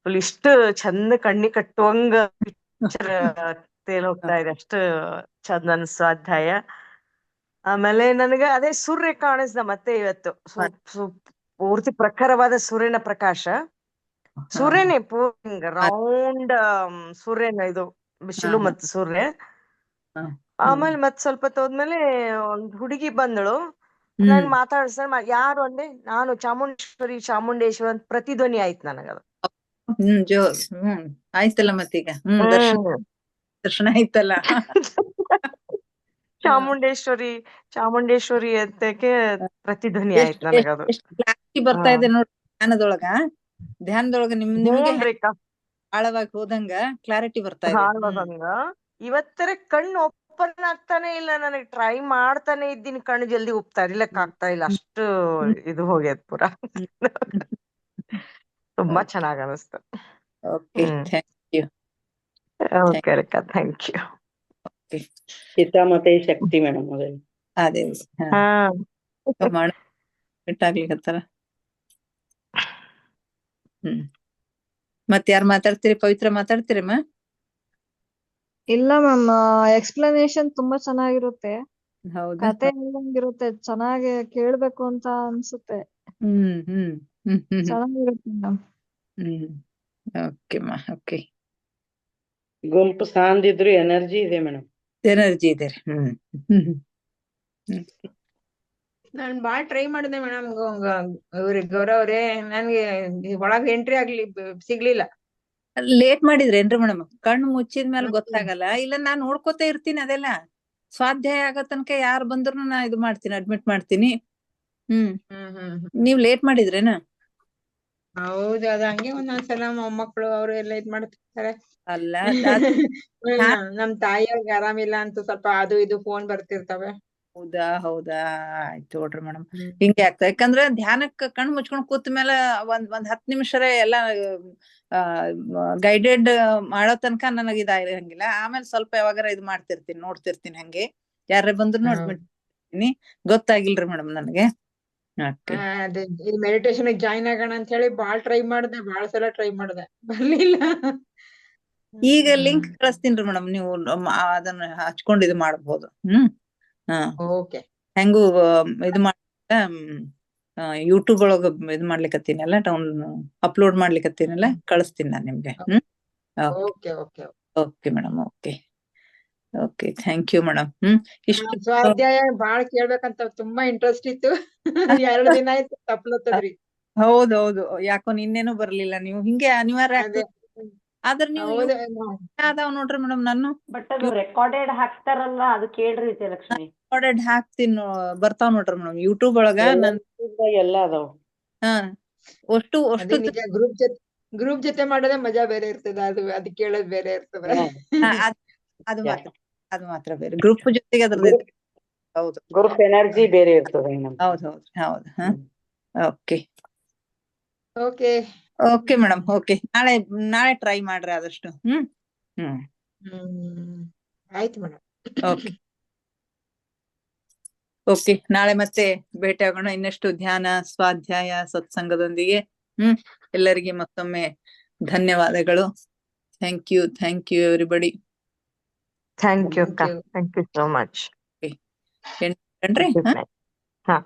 ಫುಲ್ ಇಷ್ಟು ಚಂದ ಕಣ್ಣಿ ಕಟ್ಟುವಂಗ ಪಿಕ್ಚರ್ ತೇಲ್ ಹೋಗ್ತಾ ಇದೆ. ಅಷ್ಟು ಚಂದ ಅನ್ಸ ಸ್ವಾಧ್ಯಾಯ. ಆಮೇಲೆ ನನಗೆ ಅದೇ ಸೂರ್ಯ ಕಾಣಿಸ್ದ ಮತ್ತೆ ಇವತ್ತು. ಪೂರ್ತಿ ಪ್ರಖರವಾದ ಸೂರ್ಯನ ಪ್ರಕಾಶ. ಸೂರ್ಯನೇ ಹಿಂಗ ರೌಂಡ್ ಸೂರ್ಯನ ಇದು ಬಿಸಿಲು ಮತ್ತು ಸೂರ್ಯ. ಆಮೇಲೆ ಮತ್ ಸ್ವಲ್ಪ ಹೋದ್ಮೇಲೆ ಒಂದ್ ಹುಡುಗಿ ಬಂದಳು. ನನ್ ಮಾತಾಡ್ಸ ಯಾರು ಅಂದೆ, ನಾನು ಚಾಮುಂಡೇಶ್ವರಿ ಅಂತ ಪ್ರತಿಧ್ವನಿ ಆಯ್ತು ನನಗದು. ಆಯ್ತಲ್ಲ ಮತ್ತೀಗ ದರ್ಶನ ಆಯ್ತಲ್ಲ. ಚಾಮುಂಡೇಶ್ವರಿ ಅಂತಕ್ಕೆ ಪ್ರತಿಧ್ವನಿ ಆಯ್ತು ನನಗದು. ಕ್ಲಾರಿಟಿ ಬರ್ತಾ ಇದೆ ನೋಡಿ ಧ್ಯಾನದೊಳಗ ನಿಮ್ಗೆ ಆಳವಾಗಿ ಹೋದಂಗ ಕ್ಲಾರಿಟಿ ಬರ್ತಾ ಇದೆ. ಇವತ್ತರ ಕಣ್ಣು ಓಪನ್ ಆಗ್ತಾನೆ ಇಲ್ಲ ನನಗೆ. ಟ್ರೈ ಮಾಡ್ತಾನೆ ಇದ್ದೀನಿ, ಕಣ್ಣು ಜಲ್ದಿ ತರಿಲಕ್ ಆಗ್ತಾ ಇಲ್ಲ. ಅಷ್ಟು ಇದು ಹೋಗ್ಯದ ಪೂರ. ತುಂಬಾ ಚೆನ್ನಾಗ್ ಅನಿಸ್ತು. ಓಕೆ ಅಕ್ಕ, ಥ್ಯಾಂಕ್ ಯು. ಹಿತಾಮತೆ ಶಕ್ತಿ ಮೇಡಮ್. ಅದೇ ಬಿಟ್ಟಾಗ್ಲಿಕತ್ತಾರ. ಮತ್ ಯಾರು ಮಾತಾಡ್ತೀರಿ? ಪವಿತ್ರ ಮಾತಾಡ್ತೀರಮ್ಮ? ಇಲ್ಲ ಮ್ಯಾಮ್, ಎಕ್ಸ್ಪ್ಲನೇಷನ್ ತುಂಬಾ ಚೆನ್ನಾಗಿರುತ್ತೆ. ಹೌದಾ? ಕತೆ ಹೇಳ್ದಂಗಿರುತ್ತೆ, ಚೆನ್ನಾಗಿ ಕೇಳ್ಬೇಕು ಅಂತ ಅನ್ಸುತ್ತೆ. ಹ್ಮ್ ಹ್ಮ್ ಹ್ಮ್ ಹ್ಮ್ ಚೆನ್ನಾಗಿರುತ್ತೆ ಮ್ಯಾಮ್. ಹ್ಮ್ ಓಕೆ ಮಾ ಓಕೆ. ಗುಂಪು ಸಾಂದಿದ್ರು ಎನರ್ಜಿ ಇದೆ ಮೇಡಮ್. ಎನರ್ಜಿ ಇದೆ ರೀ. ಹ್ಮ್ ನಾನ್ ಬಾಳ್ ಟ್ರೈ ಮಾಡಿದೆ ಮೇಡಮ್. ಇವ್ರಿಗೆ ಗೌರವ್ ಅವ್ರೆ, ನನ್ಗೆ ಒಳಗ್ ಎಂಟ್ರಿ ಸಿಗ್ಲಿಲ್ಲ. ಲೇಟ್ ಮಾಡಿದ್ರೇನ್ರಿ ಮೇಡಮ್? ಕಣ್ಣು ಮುಚ್ಚಿದ್ಮೇಲೆ ಗೊತ್ತಾಗಲ್ಲ. ಇಲ್ಲ ನಾನ್ ನೋಡ್ಕೋತಾ ಇರ್ತೀನಿ ಅದೆಲ್ಲ. ಸ್ವಾಧ್ಯಾಯ ಆಗೋ ತನಕ ಯಾರು ಬಂದ್ರು ನಾ ಇದು ಮಾಡ್ತೀನಿ, ಅಡ್ಮಿಟ್ ಮಾಡ್ತೀನಿ. ಹ್ಮ್ ನೀವ್ ಲೇಟ್ ಮಾಡಿದ್ರೇನ? ಹೌದು, ಅದ ಹಂಗೆ ಒಂದೊಂದ್ಸಲ ಮೊಮ್ಮಕ್ಳು ಅವ್ರು ಎಲ್ಲ ಇದ್ ಮಾಡ್ತಿರ್ತಾರೆ. ಅಲ್ಲ ನಮ್ ತಾಯಿಯವ್ರಿಗೆ ಆರಾಮಿಲ್ಲ ಅಂತ ಸ್ವಲ್ಪ ಅದು ಇದು ಫೋನ್ ಬರ್ತಿರ್ತವೆ. ಹೌದಾ ಆಯ್ತು ನೋಡ್ರಿ ಮೇಡಮ್. ಹಿಂಗೆ ಆಗ್ತದೆ. ಯಾಕಂದ್ರೆ ಧ್ಯಾನಕ್ಕ ಕಣ್ ಮುಚ್ಕೊಂಡ್ ಕೂತ ಮೇಲೆ ಒಂದ್ 10 ನಿಮಿಷರೇ ಎಲ್ಲ ಗೈಡೆಡ್ ಮಾಡೋ ತನಕ ನನಗ್ ಇದಾಗಿರಂಗಿಲ್ಲ. ಆಮೇಲೆ ಸ್ವಲ್ಪ ಯಾವಾಗಾರ ಇದು ಮಾಡ್ತಿರ್ತೀನಿ, ನೋಡ್ತಿರ್ತೀನಿ. ಹಂಗೆ ಯಾರೇ ಬಂದ್ರು ಅಡ್ಮಿಟ್ ಮಾಡ್ತೀನಿ. ಗೊತ್ತಾಗಿಲ್ರಿ ಮೇಡಮ್ ನನಗೆ. ಅದೇ ಇದು ಮೆಡಿಟೇಷನ್ ಜಾಯಿನ್ ಆಗೋಣ ಅಂತ ಹೇಳಿ ಬಾಳ್ ಟ್ರೈ ಮಾಡ್ದೆ, ಬಾಳ್ ಸಲ ಟ್ರೈ ಮಾಡ್ದೆ, ಬರ್ಲಿಲ್ಲ. ಈಗ ಲಿಂಕ್ ಕಳಿಸ್ತೀನ್ರಿ ಮೇಡಮ್, ನೀವು ಅದನ್ನ ಹಚ್ಕೊಂಡ್ ಇದು ಮಾಡ್ಬೋದು. ಓಕೆ. ಹೆಂಗು ಇದು ಮಾಡ ಯೂಟ್ಯೂಬ್ ಒಳಗ ಇದ್ ಮಾಡ್ಲಿಕತ್ತೀನಲ್ಲ, ಅಪ್ಲೋಡ್ ಮಾಡ್ಲಿಕತ್ತೀನಲ್ಲ, ಕಳಿಸ್ತೀನಿ ನಾನ್ ನಿಮ್ಗೆ. Okay okay okay madam. Okay okay, thank you madam. ಇಷ್ಟು ಸ್ವಾಧ್ಯಾಯ ಬಾಳ್ ಕೇಳ್ಬೇಕಂತ ತುಂಬಾ ಇಂಟ್ರೆಸ್ಟ್ ಇತ್ತು. 2 ದಿನ ಆಯ್ತು ತಪ್ಲತ್ತದ್ರಿ. ಹೌದೌದು, ಯಾಕೋ ನಿನ್ನೇನು ಬರ್ಲಿಲ್ಲ. ನೀವು ಹಿಂಗೆ ಅನಿವಾರ್ಯ ಅದೇ ಆಗ್ತದೆ. ಆದ್ರೆ ನೀವು ಹೌದು. ಅದಾವ್ ನೋಡ್ರಿ ಮೇಡಮ್. ನಾನು ಬಟ್ ಅದು ರೆಕಾರ್ಡೆಡ್ ಹಾಕ್ತಾರಲ್ಲ, ಅದು ಕೇಳ್ರಿ ವಿಜಯಲಕ್ಷ್ಮಿ. ರೆಕಾರ್ಡೆಡ್ ಹಾಕ್ತೀನಿ, ಬರ್ತಾವ್ ನೋಡ್ರಿ ಮೇಡಮ್ ಯೂಟ್ಯೂಬ್ ಒಳಗ. ಎಲ್ಲ ಅದಾವ. ಅಷ್ಟು ಅದೇ ನಿಜ, ಗ್ರೂಪ್ ಜೊತೆ ಮಾಡೋದೇ ಮಜಾ ಬೇರೆ ಇರ್ತದ. ಅದು ಕೇಳೋದ್ ಬೇರೆ ಇರ್ತದ. ಅದು ಮಾತ್ರ ಬೇರೆ. ಗ್ರೂಪ್ ಜೊತೆಗೆ ಅದ್ರದ್ದು ಹೌದು, ಗ್ರೂಪ್ ಎನರ್ಜಿ ಬೇರೆ ಇರ್ತದೆ ಮೇಡಮ್. ಹೌದು. Okay okay okay madam. Okay, ನಾಳೆ ಟ್ರೈ ಮಾಡ್ರಿ ಆದಷ್ಟು. ಆಯ್ತು ಮೇಡಮ್. ಓಕೆ ಓಕೆ, ನಾಳೆ ಮತ್ತೆ ಭೇಟಿ ಆಗೋಣ ಇನ್ನಷ್ಟು ಧ್ಯಾನ, ಸ್ವಾಧ್ಯಾಯ, ಸತ್ಸಂಗದೊಂದಿಗೆ. ಎಲ್ಲರಿಗೆ ಮತ್ತೊಮ್ಮೆ ಧನ್ಯವಾದಗಳು. Thank you everybody. Thank you ಅಕ್ಕ, ಥ್ಯಾಂಕ್ ಯು ಸೋ ಮಚ್. ಏನ್ರಿ? ಹಾ.